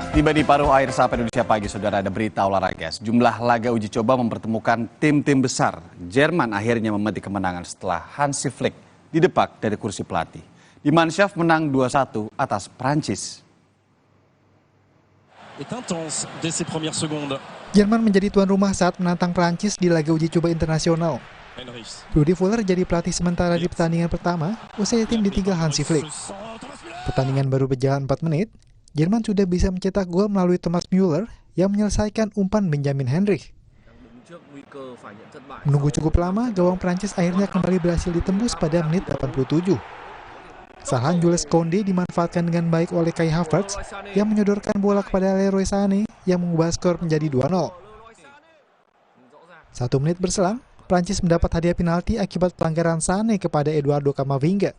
[SPEAKER 12] Tiba di paruh air Sapa Indonesia Pagi, saudara, ada berita olahraga. Sejumlah laga uji coba mempertemukan tim-tim besar. Jerman akhirnya memetik kemenangan setelah Hansi Flick didepak dari kursi pelatih. Die Mannschaft menang 2-1 atas Prancis.
[SPEAKER 18] Jerman menjadi tuan rumah saat menantang Prancis di laga uji coba internasional. Rudi Völler jadi pelatih sementara di pertandingan pertama, usai tim ditinggal Hansi Flick. Pertandingan baru berjalan 4 menit. Jerman sudah bisa mencetak gol melalui Thomas Müller yang menyelesaikan umpan Benjamin Henrich. Menunggu cukup lama, gawang Prancis akhirnya kembali berhasil ditembus pada menit 87. Kesalahan Jules Koundé dimanfaatkan dengan baik oleh Kai Havertz yang menyodorkan bola kepada Leroy Sané yang mengubah skor menjadi 2-0. 1 menit berselang, Prancis mendapat hadiah penalti akibat pelanggaran Sané kepada Eduardo Camavinga.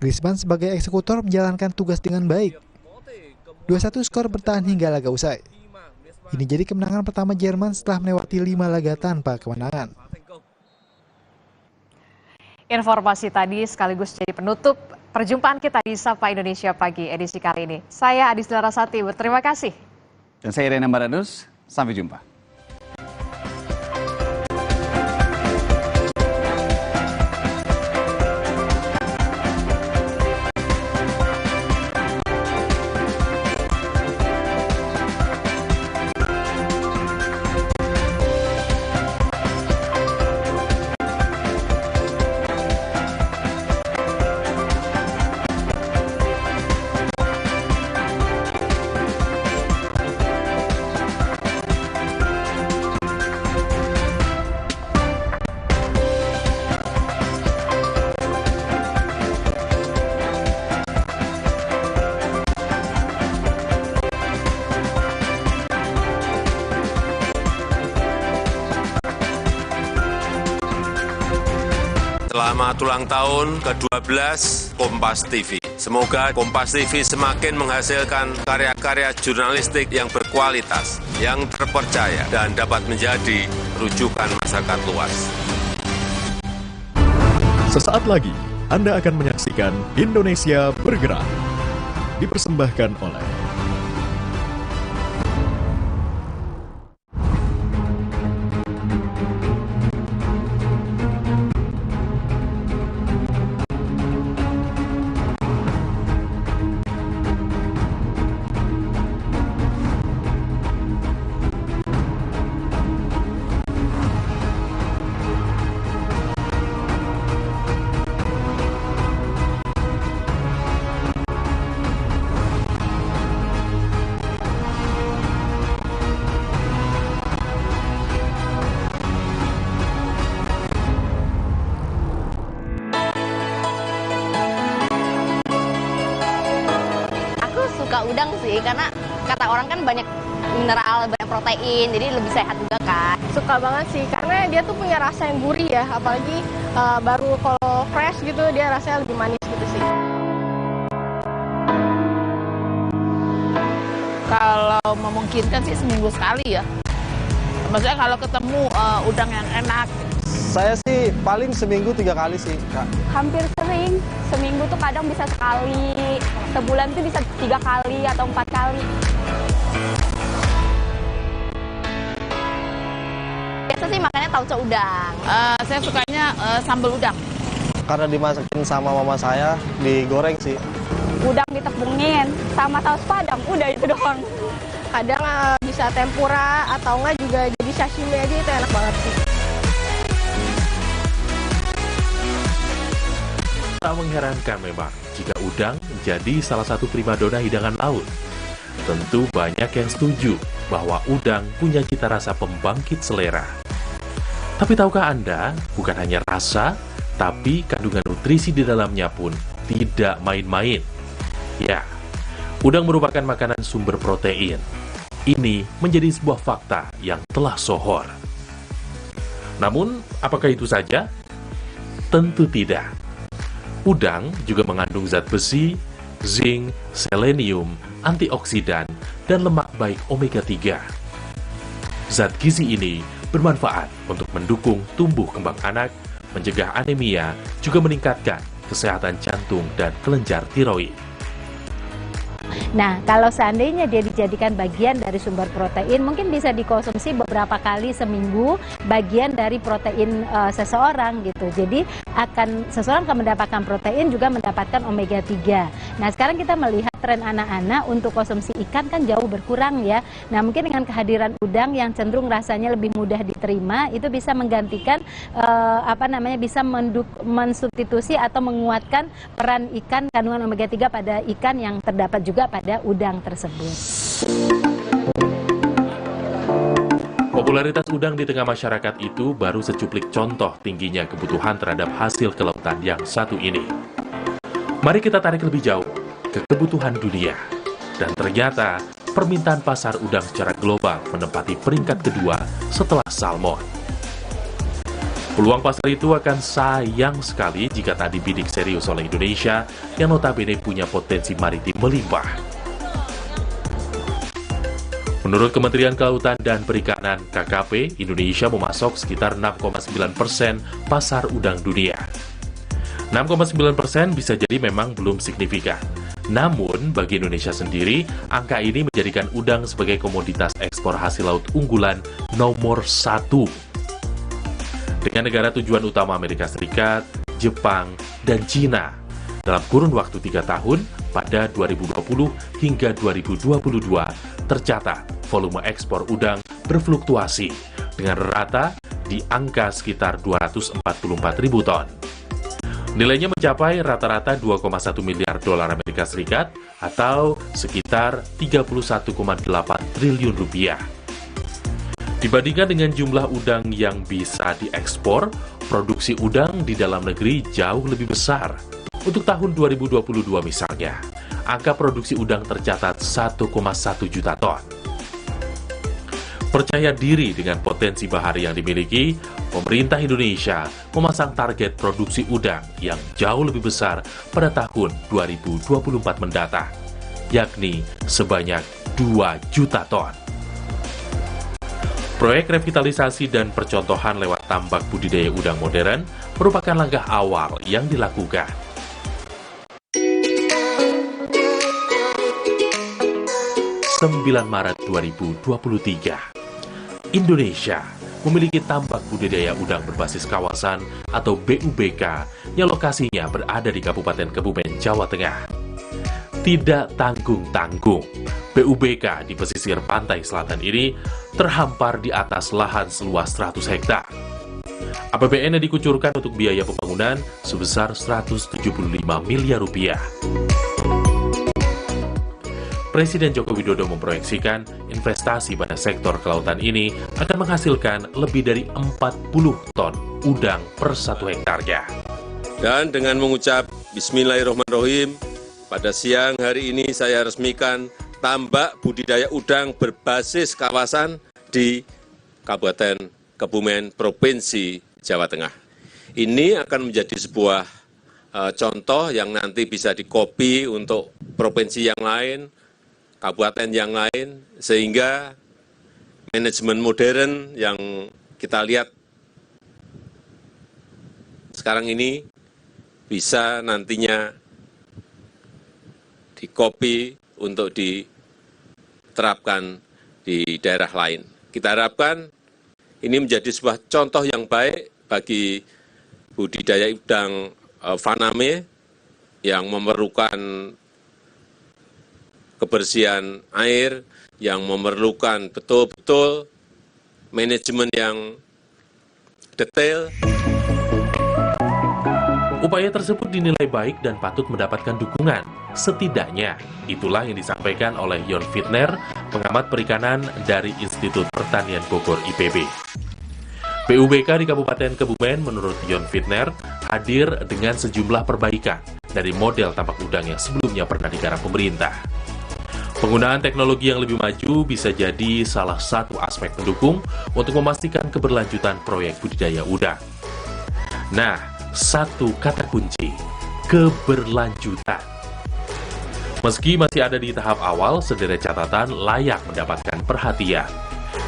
[SPEAKER 18] Griezmann sebagai eksekutor menjalankan tugas dengan baik. 2-1 skor bertahan hingga laga usai. Ini jadi kemenangan pertama Jerman setelah melewati 5 laga tanpa kemenangan.
[SPEAKER 3] Informasi tadi sekaligus jadi penutup perjumpaan kita di Sapa Indonesia Pagi edisi kali ini. Saya Adis Larasati, berterima kasih.
[SPEAKER 12] Dan saya Rena Baranus, sampai jumpa.
[SPEAKER 19] Selamat ulang tahun ke-12 Kompas TV. Semoga Kompas TV semakin menghasilkan karya-karya jurnalistik yang berkualitas, yang terpercaya, dan dapat menjadi rujukan masyarakat luas.
[SPEAKER 5] Sesaat lagi, Anda akan menyaksikan Indonesia Bergerak. Dipersembahkan oleh
[SPEAKER 24] udang sih, karena kata orang kan banyak mineral, banyak protein, jadi lebih sehat juga kan.
[SPEAKER 25] Suka banget sih, karena dia tuh punya rasa yang gurih ya, apalagi baru kalau fresh gitu dia rasanya lebih manis gitu sih.
[SPEAKER 26] Kalau memungkinkan sih seminggu sekali ya. Maksudnya kalau ketemu udang yang enak.
[SPEAKER 28] Saya sih paling seminggu 3 kali sih, Kak.
[SPEAKER 25] Hampir sering, seminggu tuh kadang bisa sekali, sebulan tuh bisa 3 kali atau 4 kali.
[SPEAKER 24] Biasa sih makannya tauco udang.
[SPEAKER 26] Saya sukanya sambal udang.
[SPEAKER 28] Karena dimasakin sama mama saya, digoreng sih.
[SPEAKER 25] Udang ditepungin sama saus padang, udah itu doang. Kadang bisa tempura atau enggak juga jadi sashimi aja, itu enak banget sih.
[SPEAKER 29] Tak mengherankan memang jika udang menjadi salah satu primadona hidangan laut. Tentu banyak yang setuju bahwa udang punya cita rasa pembangkit selera. Tapi tahukah Anda, bukan hanya rasa, tapi kandungan nutrisi di dalamnya pun tidak main-main. Ya, udang merupakan makanan sumber protein. Ini menjadi sebuah fakta yang telah sohor. Namun, apakah itu saja? Tentu tidak. Udang juga mengandung zat besi, zinc, selenium, antioksidan, dan lemak baik omega-3. Zat gizi ini bermanfaat untuk mendukung tumbuh kembang anak, mencegah anemia, juga meningkatkan kesehatan jantung dan kelenjar tiroid.
[SPEAKER 2] Nah, kalau seandainya dia dijadikan bagian dari sumber protein, mungkin bisa dikonsumsi beberapa kali seminggu bagian dari protein seseorang gitu. Jadi seseorang akan mendapatkan protein, juga mendapatkan omega 3. Nah, sekarang kita melihat tren anak-anak untuk konsumsi ikan kan jauh berkurang ya. Nah, mungkin dengan kehadiran udang yang cenderung rasanya lebih mudah diterima, itu bisa menggantikan bisa mensubstitusi atau menguatkan peran ikan, kandungan omega 3 pada ikan yang terdapat juga pada udang tersebut.
[SPEAKER 29] Popularitas udang di tengah masyarakat itu baru secuplik contoh tingginya kebutuhan terhadap hasil kelautan yang satu ini. Mari kita tarik lebih jauh ke kebutuhan dunia. Dan ternyata permintaan pasar udang secara global menempati peringkat kedua setelah salmon. Peluang pasar itu akan sayang sekali jika tak dibidik serius oleh Indonesia yang notabene punya potensi maritim melimpah. Menurut Kementerian Kelautan dan Perikanan (KKP), Indonesia memasok sekitar 6,9% pasar udang dunia. 6,9% bisa jadi memang belum signifikan. Namun, bagi Indonesia sendiri, angka ini menjadikan udang sebagai komoditas ekspor hasil laut unggulan nomor 1. Dengan negara tujuan utama Amerika Serikat, Jepang, dan Cina. Dalam kurun waktu 3 tahun, pada 2020 hingga 2022, tercatat volume ekspor udang berfluktuasi dengan rata di angka sekitar 244.000 ton. Nilainya mencapai rata-rata 2,1 miliar dolar Amerika Serikat atau sekitar 31,8 triliun rupiah. Dibandingkan dengan jumlah udang yang bisa diekspor, produksi udang di dalam negeri jauh lebih besar. Untuk tahun 2022 misalnya, angka produksi udang tercatat 1,1 juta ton. Percaya diri dengan potensi bahari yang dimiliki, pemerintah Indonesia memasang target produksi udang yang jauh lebih besar pada tahun 2024 mendatang, yakni sebanyak 2 juta ton. Proyek revitalisasi dan percontohan lewat tambak budidaya udang modern merupakan langkah awal yang dilakukan. 9 Maret 2023, Indonesia memiliki tambak budidaya udang berbasis kawasan atau BUBK yang lokasinya berada di Kabupaten Kebumen, Jawa Tengah. Tidak tanggung-tanggung, BUBK di pesisir pantai selatan ini terhampar di atas lahan seluas 100 hektar. APBN yang dikucurkan untuk biaya pembangunan sebesar 175 miliar rupiah. Presiden Joko Widodo memproyeksikan investasi pada sektor kelautan ini akan menghasilkan lebih dari 40 ton udang per 1 hektarnya.
[SPEAKER 19] Dan dengan mengucap Bismillahirrahmanirrahim, pada siang hari ini saya resmikan tambak budidaya udang berbasis kawasan di Kabupaten Kebumen, Provinsi Jawa Tengah. Ini akan menjadi sebuah contoh yang nanti bisa dikopi untuk provinsi yang lain, kabupaten yang lain, sehingga manajemen modern yang kita lihat sekarang ini bisa nantinya dikopi untuk diterapkan di daerah lain. Kita harapkan ini menjadi sebuah contoh yang baik bagi budidaya udang faname yang memerlukan kebersihan air, yang memerlukan betul-betul manajemen yang detail.
[SPEAKER 29] Upaya tersebut dinilai baik dan patut mendapatkan dukungan. Setidaknya, itulah yang disampaikan oleh Yon Fitner, pengamat perikanan dari Institut Pertanian Bogor IPB. BUBK di Kabupaten Kebumen menurut Yon Fitner hadir dengan sejumlah perbaikan dari model tambak udang yang sebelumnya pernah digarap pemerintah. Penggunaan teknologi yang lebih maju bisa jadi salah satu aspek pendukung untuk memastikan keberlanjutan proyek budidaya udang. Nah, satu kata kunci, keberlanjutan. Meski masih ada di tahap awal, sederet catatan layak mendapatkan perhatian.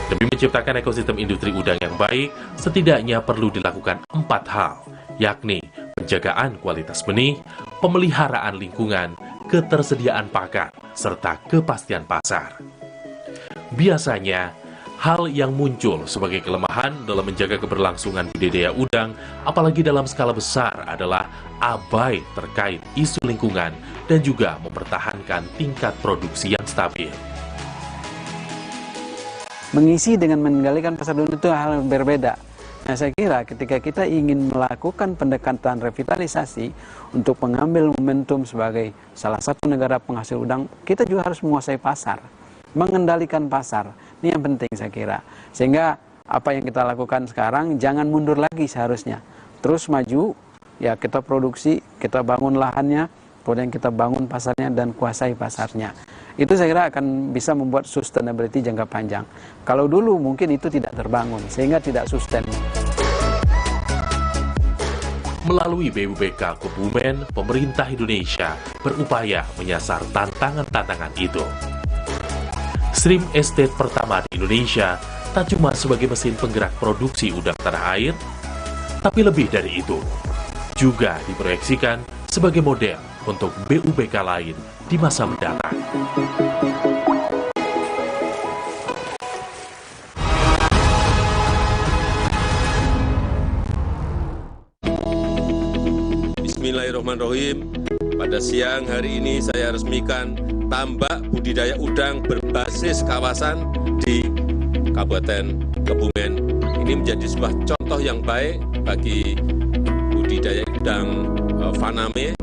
[SPEAKER 29] Demi menciptakan ekosistem industri udang yang baik, setidaknya perlu dilakukan 4 hal, yakni penjagaan kualitas benih, pemeliharaan lingkungan, ketersediaan pakan, serta kepastian pasar. Biasanya, hal yang muncul sebagai kelemahan dalam menjaga keberlangsungan budidaya udang, apalagi dalam skala besar, adalah abai terkait isu lingkungan dan juga mempertahankan tingkat produksi yang stabil.
[SPEAKER 4] Mengisi dengan mengendalikan pasar dunia itu hal yang berbeda. Nah, saya kira ketika kita ingin melakukan pendekatan revitalisasi untuk mengambil momentum sebagai salah satu negara penghasil udang, kita juga harus menguasai pasar, mengendalikan pasar. Ini yang penting saya kira. Sehingga apa yang kita lakukan sekarang jangan mundur lagi seharusnya. Terus maju, ya kita produksi, kita bangun lahannya, kemudian kita bangun pasarnya dan kuasai pasarnya. Itu saya kira akan bisa membuat sustainability jangka panjang. Kalau dulu mungkin itu tidak terbangun, sehingga tidak sustain.
[SPEAKER 29] Melalui BUBK Kebumen, pemerintah Indonesia berupaya menyasar tantangan-tantangan itu. Shrimp Estate pertama di Indonesia tak cuma sebagai mesin penggerak produksi udang tanah air, tapi lebih dari itu, juga diproyeksikan sebagai model untuk BUBK lain di masa mendatang.
[SPEAKER 19] Bismillahirrahmanirrahim. Pada siang hari ini saya resmikan tambak budidaya udang berbasis kawasan di Kabupaten Kebumen. Ini menjadi sebuah contoh yang baik bagi budidaya udang Faname.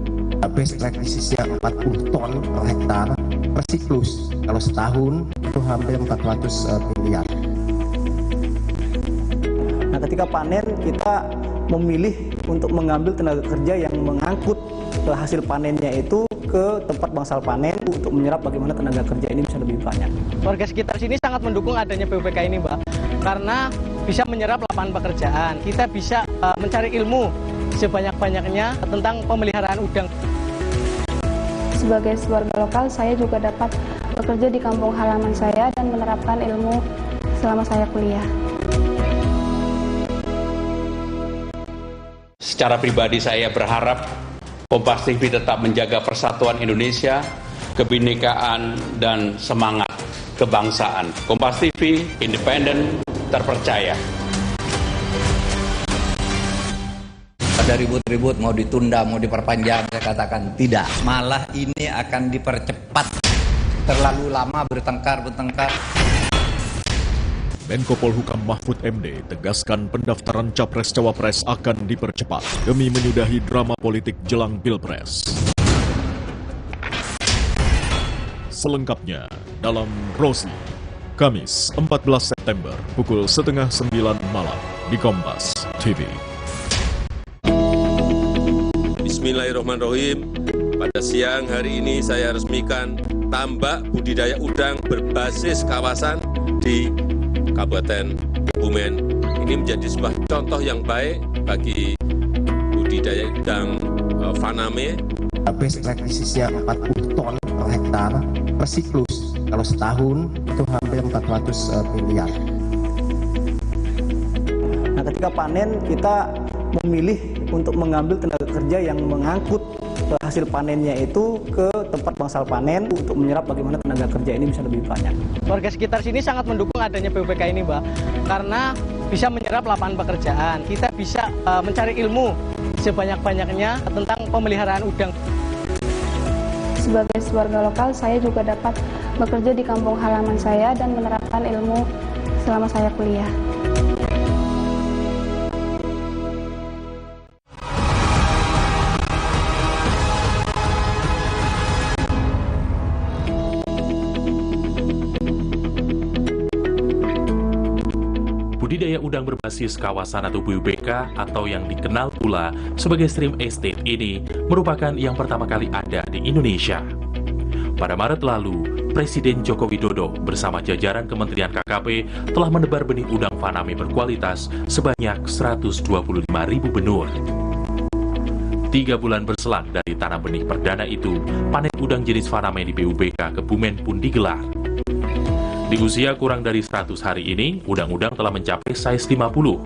[SPEAKER 6] Best practices yang 40 ton per hektar per siklus. Kalau setahun itu hampir 400 miliar.
[SPEAKER 7] Nah, ketika panen kita memilih untuk mengambil tenaga kerja yang mengangkut hasil panennya itu ke tempat bangsal panen untuk menyerap bagaimana tenaga kerja ini bisa lebih banyak. Warga sekitar sini sangat mendukung adanya BUBK ini, Mbak, karena bisa menyerap lapangan pekerjaan. Kita bisa mencari ilmu sebanyak-banyaknya tentang pemeliharaan udang.
[SPEAKER 25] Sebagai warga lokal, saya juga dapat bekerja di kampung halaman saya dan menerapkan ilmu selama saya kuliah.
[SPEAKER 9] Secara pribadi saya berharap Kompas TV tetap menjaga persatuan Indonesia, kebinekaan, dan semangat kebangsaan. Kompas TV, independen, terpercaya.
[SPEAKER 10] Ada ribut-ribut mau ditunda, mau diperpanjang, saya katakan tidak. Malah ini akan dipercepat. Terlalu lama bertengkar.
[SPEAKER 5] Menko Polhukam Mahfud MD tegaskan pendaftaran Capres-Cawapres akan dipercepat demi menyudahi drama politik jelang Pilpres. Selengkapnya dalam Rosi, Kamis 14 September pukul 8:30 malam di Kompas TV.
[SPEAKER 19] Bismillahirrahmanirrahim. Pada siang hari ini saya resmikan tambak budidaya udang berbasis kawasan di Kabupaten Kebumen. Ini menjadi sebuah contoh yang baik bagi budidaya udang Faname.
[SPEAKER 6] Best practices yang 40 ton per hektar per siklus. Kalau setahun itu hampir 400 miliar.
[SPEAKER 7] Nah, ketika panen kita memilih untuk mengambil tenaga kerja yang mengangkut hasil panennya itu ke tempat bangsal panen untuk menyerap bagaimana tenaga kerja ini bisa lebih banyak. Warga sekitar sini sangat mendukung adanya BUBK ini, Mbak, karena bisa menyerap lapangan pekerjaan. Kita bisa mencari ilmu sebanyak-banyaknya tentang pemeliharaan udang. Sebagai warga lokal, saya juga dapat bekerja di kampung halaman saya dan menerapkan ilmu selama saya kuliah.
[SPEAKER 29] Budidaya udang berbasis kawasan atau BUBK atau yang dikenal pula sebagai Shrimp Estate ini merupakan yang pertama kali ada di Indonesia. pada Maret lalu, Presiden Joko Widodo bersama jajaran Kementerian KKP telah menebar benih udang Faname berkualitas sebanyak 125.000 benur. 3 bulan berselang dari tanam benih perdana itu, panen udang jenis Faname di BUBK Kebumen pun digelar. Di usia kurang dari 100 hari ini, udang-udang telah mencapai size 50.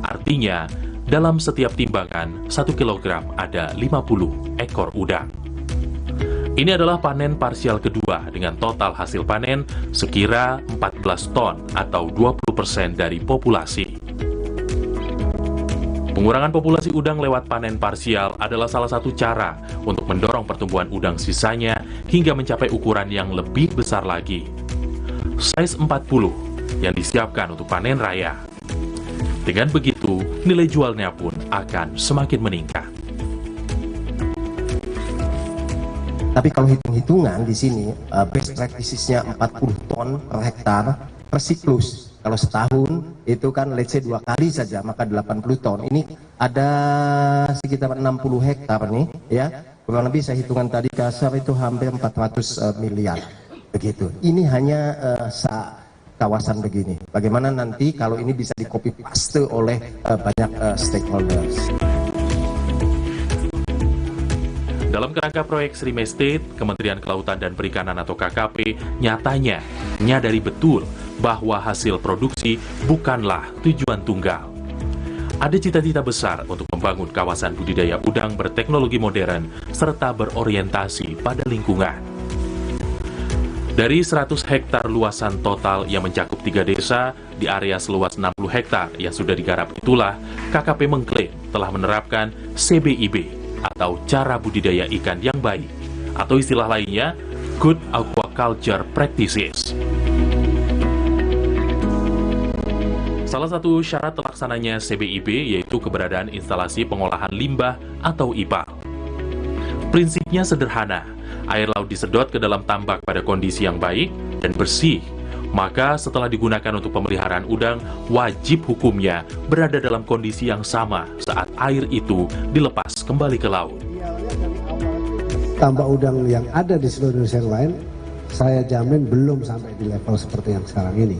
[SPEAKER 29] Artinya, dalam setiap timbangan, 1 kilogram ada 50 ekor udang. Ini adalah panen parsial kedua dengan total hasil panen sekira 14 ton atau 20% dari populasi. Pengurangan populasi udang lewat panen parsial adalah salah satu cara untuk mendorong pertumbuhan udang sisanya hingga mencapai ukuran yang lebih besar lagi. Size 40 yang disiapkan untuk panen raya. Dengan begitu, nilai jualnya pun akan semakin meningkat.
[SPEAKER 6] Tapi kalau hitung-hitungan di sini, best practices-nya 40 ton per hektar per siklus. Kalau setahun itu kan let's say 2 kali saja, maka 80 ton. Ini ada sekitar 60 hektar nih, ya. Kurang lebih saya hitungan tadi kasar itu hampir 400 miliar. Begitu. Ini hanya kawasan begini. Bagaimana nanti kalau ini bisa di copy paste oleh banyak stakeholders.
[SPEAKER 29] Dalam kerangka proyek Srim Estate, Kementerian Kelautan dan Perikanan atau KKP nyatanya menyadari betul bahwa hasil produksi bukanlah tujuan tunggal. Ada cita-cita besar untuk membangun kawasan budidaya udang berteknologi modern serta berorientasi pada lingkungan. Dari 100 hektar luasan total yang mencakup 3 desa di area seluas 60 hektar yang sudah digarap itulah, KKP mengklaim telah menerapkan CBIB atau cara budidaya ikan yang baik, atau istilah lainnya, Good Aquaculture Practices. Salah satu syarat terlaksananya CBIB yaitu keberadaan instalasi pengolahan limbah atau IPAL. Prinsipnya sederhana, air laut disedot ke dalam tambak pada kondisi yang baik dan bersih. Maka setelah digunakan untuk pemeliharaan udang, wajib hukumnya berada dalam kondisi yang sama saat air itu dilepas kembali ke laut.
[SPEAKER 11] Tambak udang yang ada di seluruh Indonesia yang lain, saya jamin belum sampai di level seperti yang sekarang ini.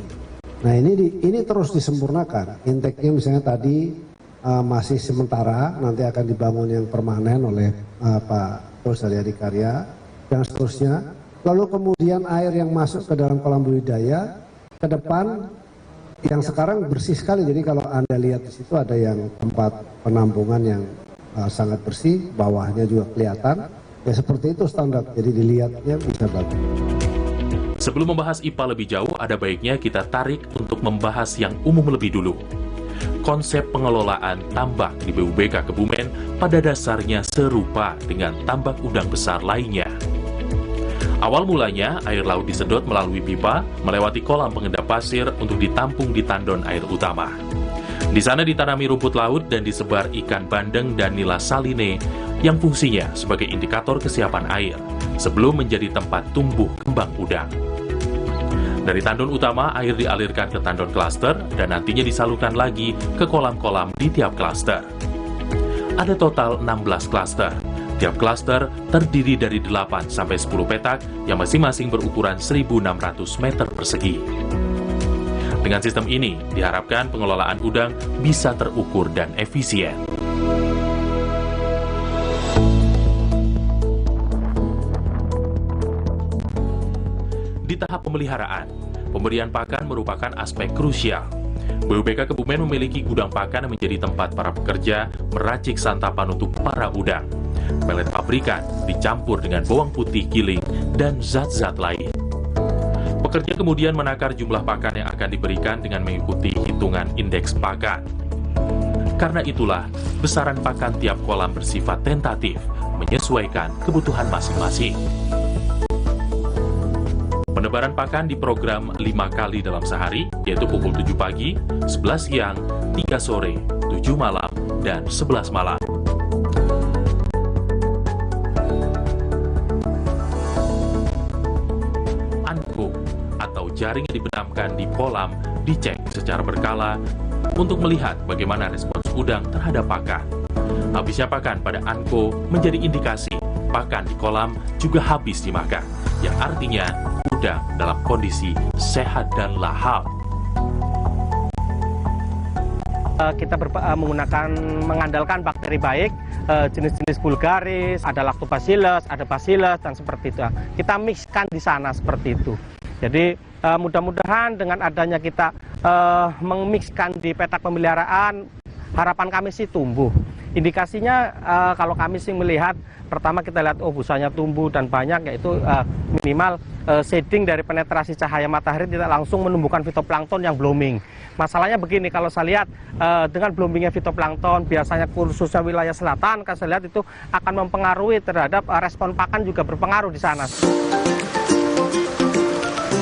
[SPEAKER 11] Nah ini terus disempurnakan. Intake-nya misalnya tadi masih sementara, nanti akan dibangun yang permanen oleh Pak Tulus Adikarya dan seterusnya. Lalu kemudian air yang masuk ke dalam kolam budidaya ke depan yang sekarang bersih sekali. Jadi kalau Anda lihat di situ ada yang tempat penampungan yang sangat bersih, bawahnya juga kelihatan. Ya seperti itu standar. Jadi dilihatnya bisa bagus.
[SPEAKER 29] Sebelum membahas IPA lebih jauh, ada baiknya kita tarik untuk membahas yang umum lebih dulu. Konsep pengelolaan tambak di BUBK Kebumen pada dasarnya serupa dengan tambak udang besar lainnya. Awal mulanya, air laut disedot melalui pipa, melewati kolam pengendap pasir untuk ditampung di tandon air utama. Di sana ditanami rumput laut dan disebar ikan bandeng dan nila saline yang fungsinya sebagai indikator kesiapan air sebelum menjadi tempat tumbuh kembang udang. Dari tandon utama, air dialirkan ke tandon klaster dan nantinya disalurkan lagi ke kolam-kolam di tiap klaster. Ada total 16 klaster. Tiap klaster terdiri dari 8 sampai 10 petak yang masing-masing berukuran 1.600 meter persegi. Dengan sistem ini, diharapkan pengelolaan udang bisa terukur dan efisien. Di tahap pemeliharaan, pemberian pakan merupakan aspek krusial. BUBK Kebumen memiliki gudang pakan yang menjadi tempat para pekerja meracik santapan untuk para udang. Pelet pabrikan dicampur dengan bawang putih giling dan zat-zat lain. Pekerja kemudian menakar jumlah pakan yang akan diberikan dengan mengikuti hitungan indeks pakan. Karena itulah, besaran pakan tiap kolam bersifat tentatif, menyesuaikan kebutuhan masing-masing. Penebaran pakan diprogram 5 kali dalam sehari, yaitu pukul 7 pagi, 11 siang, 3 sore, 7 malam, dan 11 malam. Atau jaring yang dibenamkan di kolam dicek secara berkala untuk melihat bagaimana respons udang terhadap pakan. Habisnya pakan pada anko menjadi indikasi pakan di kolam juga habis dimakan, yang artinya udang dalam kondisi sehat dan lahap.
[SPEAKER 28] Kita mengandalkan bakteri baik, jenis-jenis Bulgaris, ada Lactobacillus, ada Bacillus, dan seperti itu. Kita mixkan di sana seperti itu. Jadi mudah-mudahan dengan adanya kita memixkan di petak pemeliharaan, harapan kami sih tumbuh. Indikasinya kalau kami sih melihat, pertama kita lihat busanya tumbuh dan banyak, yaitu minimal shading dari penetrasi cahaya matahari tidak langsung menumbuhkan fitoplankton yang blooming. Masalahnya begini, kalau saya lihat dengan bloomingnya fitoplankton, biasanya khususnya wilayah selatan, kan saya lihat itu akan mempengaruhi terhadap respon pakan, juga berpengaruh di sana.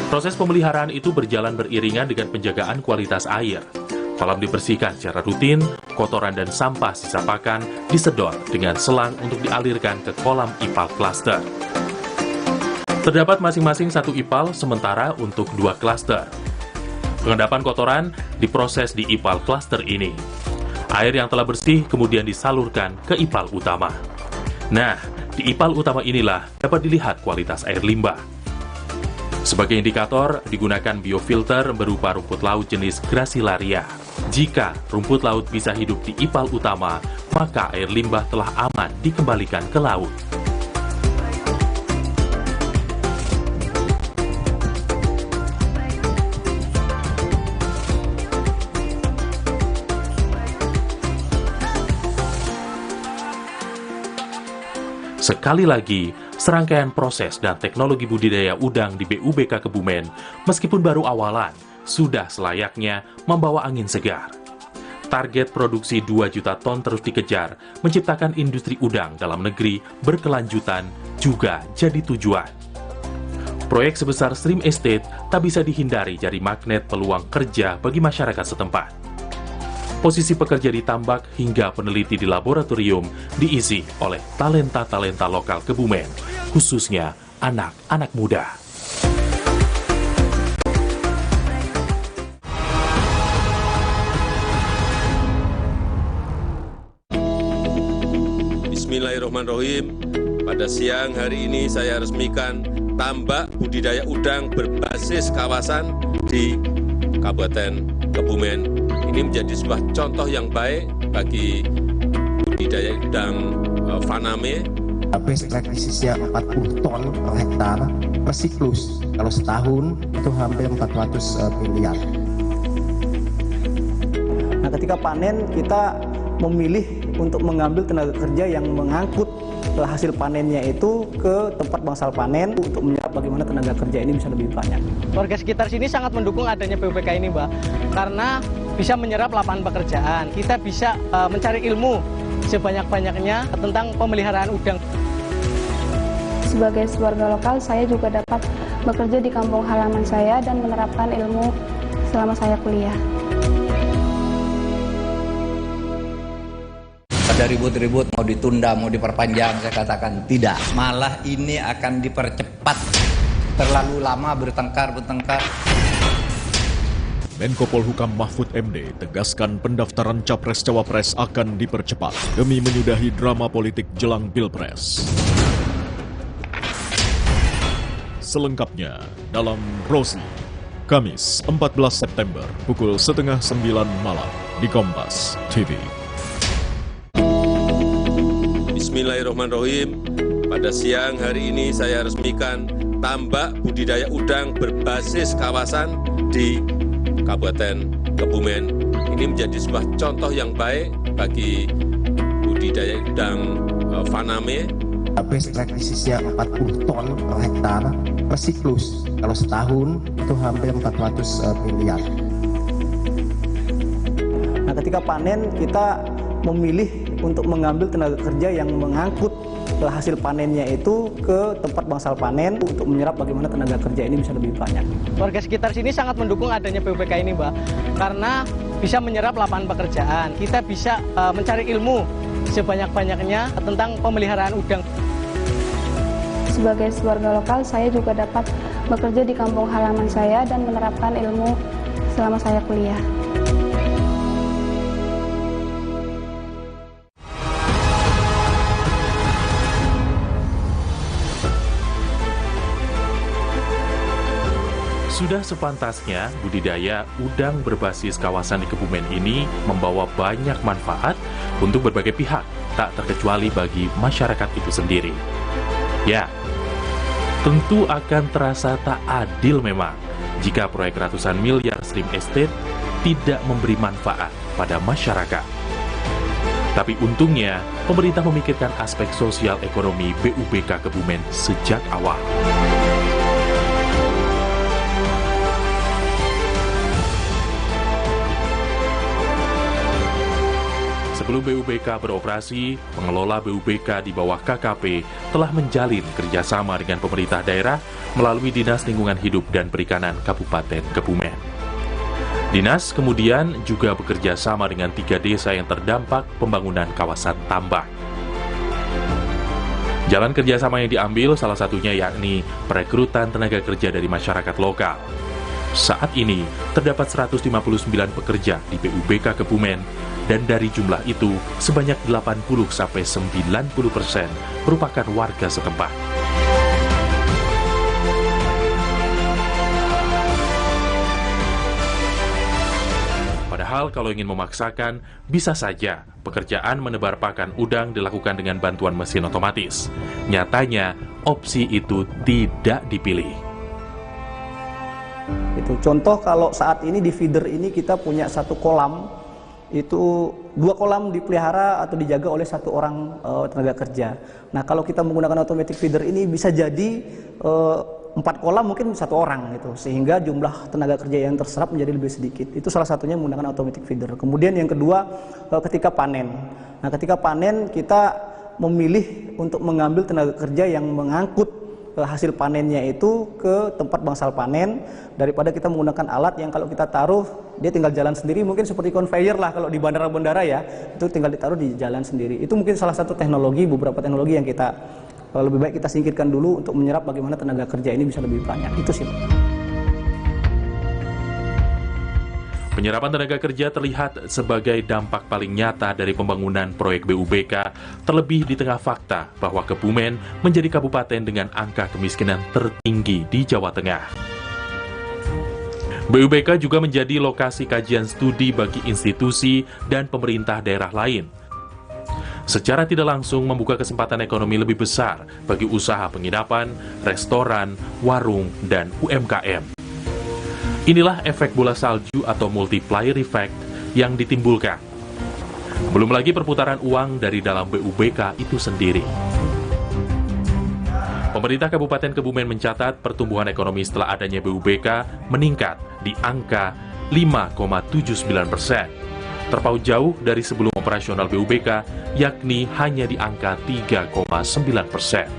[SPEAKER 29] Proses pemeliharaan itu berjalan beriringan dengan penjagaan kualitas air. Kolam dibersihkan secara rutin, kotoran dan sampah sisa pakan disedot dengan selang untuk dialirkan ke kolam IPAL cluster. Terdapat masing-masing satu IPAL, sementara untuk 2 cluster. Pengendapan kotoran diproses di IPAL cluster ini. Air yang telah bersih kemudian disalurkan ke IPAL utama. Nah, di IPAL utama inilah dapat dilihat kualitas air limbah. Sebagai indikator, digunakan biofilter berupa rumput laut jenis Gracilaria. Jika rumput laut bisa hidup di IPAL utama, maka air limbah telah aman dikembalikan ke laut. Sekali lagi, serangkaian proses dan teknologi budidaya udang di BUBK Kebumen, meskipun baru awalan, sudah selayaknya membawa angin segar. Target produksi 2 juta ton terus dikejar, menciptakan industri udang dalam negeri berkelanjutan juga jadi tujuan. Proyek sebesar Stream Estate tak bisa dihindari jadi magnet peluang kerja bagi masyarakat setempat. Posisi pekerja di tambak hingga peneliti di laboratorium diisi oleh talenta-talenta lokal Kebumen, khususnya anak-anak muda.
[SPEAKER 19] Bismillahirrahmanirrahim. Pada siang hari ini saya resmikan tambak budidaya udang berbasis kawasan di Kabupaten Kebumen. Ini menjadi sebuah contoh yang baik bagi budidaya udang Faname.
[SPEAKER 6] Best practices-nya 40 ton per hektar per siklus. Kalau setahun itu hampir 400 miliar.
[SPEAKER 7] Nah, ketika panen kita memilih untuk mengambil tenaga kerja yang mengangkut hasil panennya itu ke tempat bangsal panen untuk menyerap bagaimana tenaga kerja ini bisa lebih banyak.
[SPEAKER 28] Warga sekitar sini sangat mendukung adanya BUBK ini, Mbak, karena bisa menyerap lapangan pekerjaan. Kita bisa mencari ilmu sebanyak-banyaknya tentang pemeliharaan udang.
[SPEAKER 25] Sebagai warga lokal, saya juga dapat bekerja di kampung halaman saya dan menerapkan ilmu selama saya kuliah.
[SPEAKER 10] Ada ribut-ribut mau ditunda, mau diperpanjang, saya katakan tidak. Malah ini akan dipercepat. Terlalu lama bertengkar.
[SPEAKER 5] Menko Polhukam Mahfud MD tegaskan pendaftaran Capres-Cawapres akan dipercepat demi menyudahi drama politik jelang Pilpres. Selengkapnya dalam Rosi, Kamis 14 September pukul 8:30 malam di Kompas TV.
[SPEAKER 19] Bismillahirrahmanirrahim. Pada siang hari ini saya resmikan tambak budidaya udang berbasis kawasan di Kabupaten Kebumen. Ini menjadi sebuah contoh yang baik bagi budidaya udang Faname.
[SPEAKER 6] Best practices-nya 40 ton per hektar per siklus. Kalau setahun itu hampir 400 miliar.
[SPEAKER 7] Nah, ketika panen kita memilih untuk mengambil tenaga kerja yang mengangkut hasil panennya itu ke tempat bangsal panen untuk menyerap bagaimana tenaga kerja ini bisa lebih banyak.
[SPEAKER 28] Warga sekitar sini sangat mendukung adanya BUBK ini, Mbak, karena bisa menyerap lapangan pekerjaan. Kita bisa mencari ilmu sebanyak-banyaknya tentang pemeliharaan udang.
[SPEAKER 25] Sebagai warga lokal, saya juga dapat bekerja di kampung halaman saya dan menerapkan ilmu selama saya kuliah.
[SPEAKER 29] Sudah sepantasnya budidaya udang berbasis kawasan di Kebumen ini membawa banyak manfaat untuk berbagai pihak, tak terkecuali bagi masyarakat itu sendiri. Ya, tentu akan terasa tak adil memang jika proyek ratusan miliar Stream Estate tidak memberi manfaat pada masyarakat. Tapi untungnya, pemerintah memikirkan aspek sosial ekonomi BUBK Kebumen sejak awal. Sebelum BUBK beroperasi, pengelola BUBK di bawah KKP telah menjalin kerjasama dengan pemerintah daerah melalui Dinas Lingkungan Hidup dan Perikanan Kabupaten Kebumen. Dinas kemudian juga bekerja sama dengan 3 desa yang terdampak pembangunan kawasan tambak. Jalan kerjasama yang diambil salah satunya yakni perekrutan tenaga kerja dari masyarakat lokal. Saat ini terdapat 159 pekerja di BUBK Kebumen, dan dari jumlah itu sebanyak 80-90% merupakan warga setempat. Padahal kalau ingin memaksakan, bisa saja pekerjaan menebar pakan udang dilakukan dengan bantuan mesin otomatis. Nyatanya, opsi itu tidak dipilih.
[SPEAKER 7] Itu contoh kalau saat ini di feeder ini kita punya 1 kolam, itu 2 kolam dipelihara atau dijaga oleh 1 orang tenaga kerja. Nah, kalau kita menggunakan automatic feeder ini bisa jadi 4 kolam mungkin 1 orang gitu, sehingga jumlah tenaga kerja yang terserap menjadi lebih sedikit. Itu salah satunya menggunakan automatic feeder. Kemudian yang kedua, ketika panen. Nah, ketika panen kita memilih untuk mengambil tenaga kerja yang mengangkut hasil panennya itu ke tempat bangsal panen, daripada kita menggunakan alat yang kalau kita taruh dia tinggal jalan sendiri, mungkin seperti conveyor lah kalau di bandara-bandara ya, itu tinggal ditaruh di jalan sendiri. Itu mungkin salah satu teknologi, beberapa teknologi yang kita lebih baik kita singkirkan dulu untuk menyerap bagaimana tenaga kerja ini bisa lebih banyak. Itu sih.
[SPEAKER 29] Penyerapan tenaga kerja terlihat sebagai dampak paling nyata dari pembangunan proyek BUBK, terlebih di tengah fakta bahwa Kebumen menjadi kabupaten dengan angka kemiskinan tertinggi di Jawa Tengah. BUBK juga menjadi lokasi kajian studi bagi institusi dan pemerintah daerah lain. Secara tidak langsung membuka kesempatan ekonomi lebih besar bagi usaha penginapan, restoran, warung, dan UMKM. Inilah efek bola salju atau multiplier effect yang ditimbulkan. Belum lagi perputaran uang dari dalam BUBK itu sendiri. Pemerintah Kabupaten Kebumen mencatat pertumbuhan ekonomi setelah adanya BUBK meningkat di angka 5,79%. Terpaut jauh dari sebelum operasional BUBK, yakni hanya di angka 3,9%.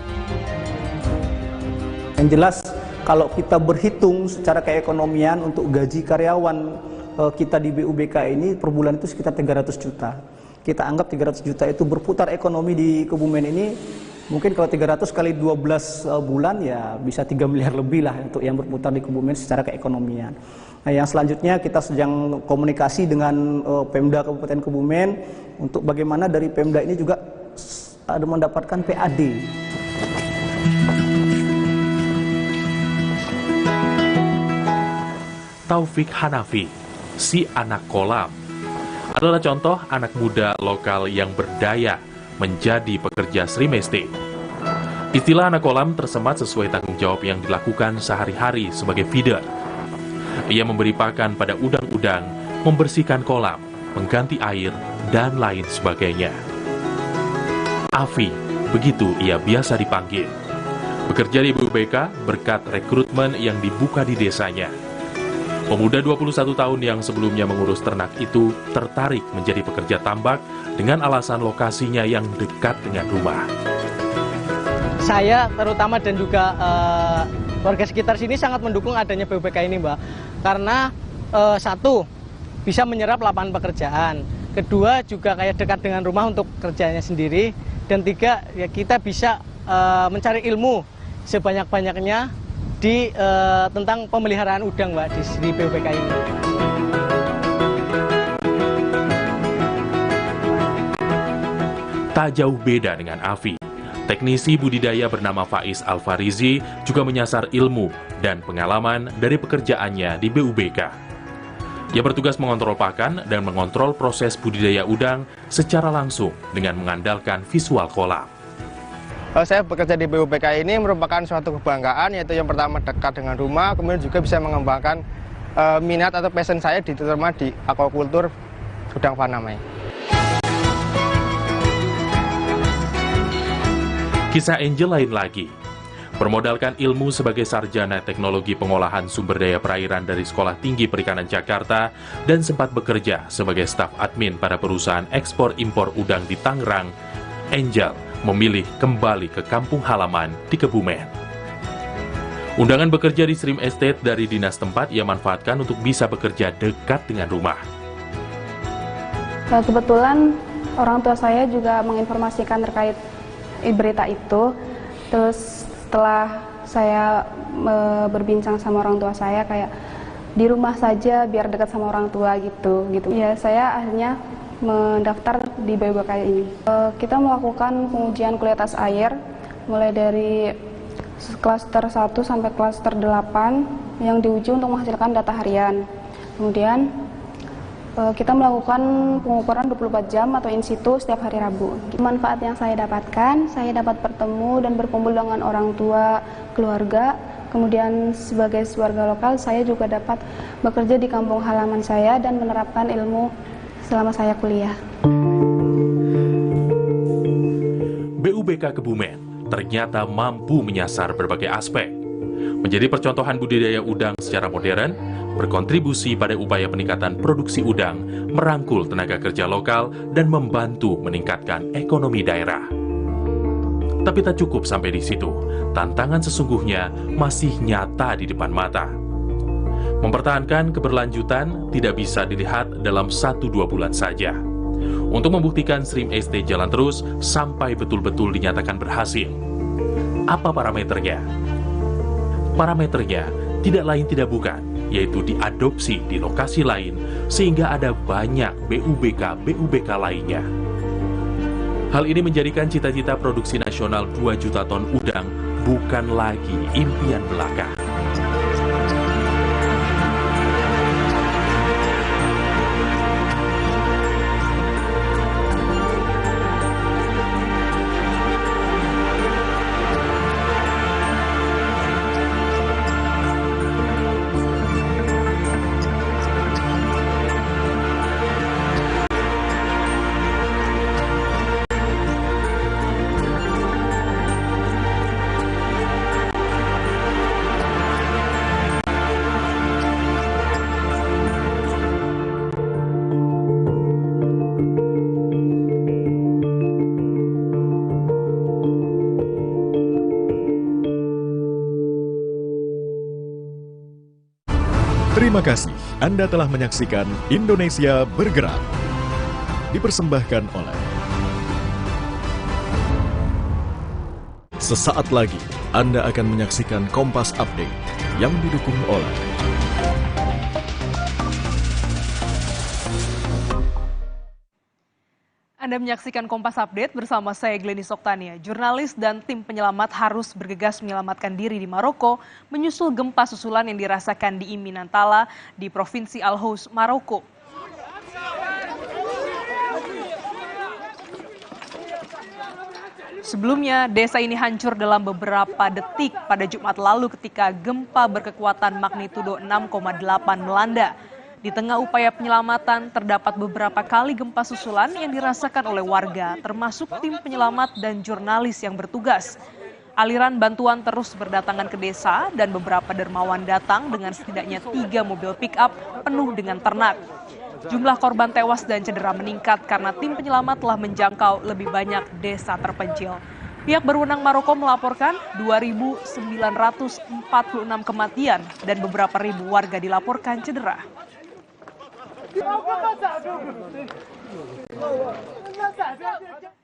[SPEAKER 7] Yang jelas, kalau kita berhitung secara keekonomian untuk gaji karyawan kita di BUBK ini per bulan itu sekitar 300 juta. Kita anggap 300 juta itu berputar ekonomi di Kebumen ini, mungkin kalau 300 kali 12 bulan ya bisa 3 miliar lebih lah untuk yang berputar di Kebumen secara keekonomian. Nah, yang selanjutnya kita sedang komunikasi dengan Pemda Kabupaten Kebumen untuk bagaimana dari Pemda ini juga ada mendapatkan PAD.
[SPEAKER 29] Taufik Hanafi, si anak kolam, adalah contoh anak muda lokal yang berdaya menjadi pekerja Stream Estate. Istilah anak kolam tersemat sesuai tanggung jawab yang dilakukan sehari-hari sebagai feeder. Ia memberi pakan pada udang-udang, membersihkan kolam, mengganti air, dan lain sebagainya. Afi, begitu ia biasa dipanggil. Bekerja di BUBK berkat rekrutmen yang dibuka di desanya. Pemuda 21 tahun yang sebelumnya mengurus ternak itu tertarik menjadi pekerja tambak dengan alasan lokasinya yang dekat dengan rumah.
[SPEAKER 28] Saya terutama dan juga warga sekitar sini sangat mendukung adanya BUBK ini, Mbak. Karena satu, bisa menyerap lapangan pekerjaan. Kedua, juga kayak dekat dengan rumah untuk kerjanya sendiri. Dan tiga, ya kita bisa mencari ilmu sebanyak-banyaknya tentang pemeliharaan udang, Mbak, di BUBK ini.
[SPEAKER 29] Tak jauh beda dengan Afi. teknisi budidaya bernama Faiz Alfarizi juga menyasar ilmu dan pengalaman dari pekerjaannya di BUBK. Ia bertugas mengontrol pakan dan mengontrol proses budidaya udang secara langsung dengan mengandalkan visual kolam.
[SPEAKER 13] Saya bekerja di BUBK ini merupakan suatu kebanggaan, yaitu yang pertama dekat dengan rumah, kemudian juga bisa mengembangkan minat atau passion saya diterima di aquaculture udang faname.
[SPEAKER 29] Kisah Angel lain lagi. Bermodalkan ilmu sebagai sarjana teknologi pengolahan sumber daya perairan dari Sekolah Tinggi Perikanan Jakarta dan sempat bekerja sebagai staf admin pada perusahaan ekspor-impor udang di Tangerang, Angel memilih kembali ke kampung halaman di Kebumen. Undangan bekerja di Shrimp Estate dari dinas tempat ia manfaatkan untuk bisa bekerja dekat dengan rumah.
[SPEAKER 14] Kebetulan orang tua saya juga menginformasikan terkait berita itu, terus setelah saya berbincang sama orang tua saya, kayak di rumah saja biar dekat sama orang tua gitu. Ya, saya akhirnya mendaftar di BUBK ini. Kita melakukan pengujian kualitas air mulai dari klaster 1 sampai klaster 8 yang diuji untuk menghasilkan data harian. Kemudian kita melakukan pengukuran 24 jam atau in situ setiap hari Rabu. Manfaat yang saya dapatkan, saya dapat bertemu dan berkumpul dengan orang tua, keluarga. Kemudian sebagai warga lokal, saya juga dapat bekerja di kampung halaman saya dan menerapkan ilmu selama saya kuliah.
[SPEAKER 29] BUBK Kebumen ternyata mampu menyasar berbagai aspek. Menjadi percontohan budidaya udang secara modern, berkontribusi pada upaya peningkatan produksi udang, merangkul tenaga kerja lokal, dan membantu meningkatkan ekonomi daerah. Tapi tak cukup sampai di situ, tantangan sesungguhnya masih nyata di depan mata. Mempertahankan keberlanjutan tidak bisa dilihat dalam 1-2 bulan saja. Untuk membuktikan Shrimp Estate jalan terus sampai betul-betul dinyatakan berhasil. Apa parameternya? Parameternya tidak lain tidak bukan, yaitu diadopsi di lokasi lain, sehingga ada banyak BUBK lainnya. Hal ini menjadikan cita-cita produksi nasional 2 juta ton udang bukan lagi impian belaka.
[SPEAKER 5] Terima kasih Anda telah menyaksikan Indonesia Bergerak. Dipersembahkan oleh sesaat lagi Anda akan menyaksikan Kompas Update yang didukung oleh
[SPEAKER 15] Anda menyaksikan Kompas Update bersama saya Glenny Soktania. Jurnalis dan tim penyelamat harus bergegas menyelamatkan diri di Maroko menyusul gempa susulan yang dirasakan di Imi Nantala di Provinsi Al-Hous, Maroko. Sebelumnya, desa ini hancur dalam beberapa detik pada Jumat lalu ketika gempa berkekuatan magnitudo 6,8 melanda. Di tengah upaya penyelamatan, terdapat beberapa kali gempa susulan yang dirasakan oleh warga, termasuk tim penyelamat dan jurnalis yang bertugas. Aliran bantuan terus berdatangan ke desa dan beberapa dermawan datang dengan setidaknya 3 mobil pick-up penuh dengan ternak. Jumlah korban tewas dan cedera meningkat karena tim penyelamat telah menjangkau lebih banyak desa terpencil. Pihak berwenang Maroko melaporkan 2.946 kematian dan beberapa ribu warga dilaporkan cedera.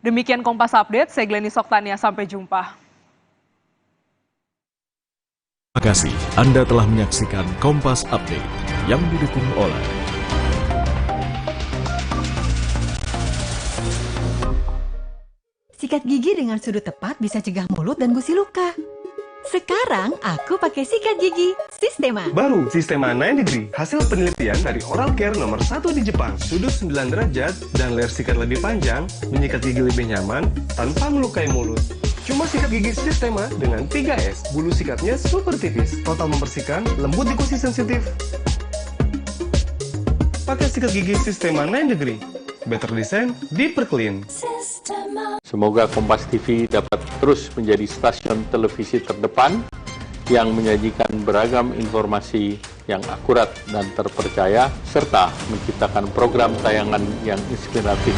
[SPEAKER 15] Demikian Kompas Update, saya Glenny Soktania, sampai jumpa.
[SPEAKER 5] Terima kasih Anda telah menyaksikan Kompas Update yang didukung oleh
[SPEAKER 1] Sikat gigi dengan sudut tepat bisa cegah mulut dan gusi luka. Sekarang aku pakai sikat gigi Sistema.
[SPEAKER 8] Baru Sistema 9 Degree, hasil penelitian dari Oral Care nomor 1 di Jepang. Sudut 9 derajat dan layar sikat lebih panjang, menyikat gigi lebih nyaman tanpa melukai mulut. Cuma sikat gigi Sistema dengan 3S, bulu sikatnya super tipis, total membersihkan, lembut di gusi sensitif. Pakai sikat gigi Sistema 9 Degree. Better design, deeper clean.
[SPEAKER 9] Semoga Kompas TV dapat terus menjadi stasiun televisi terdepan yang menyajikan beragam informasi yang akurat dan terpercaya, serta menciptakan program tayangan yang inspiratif.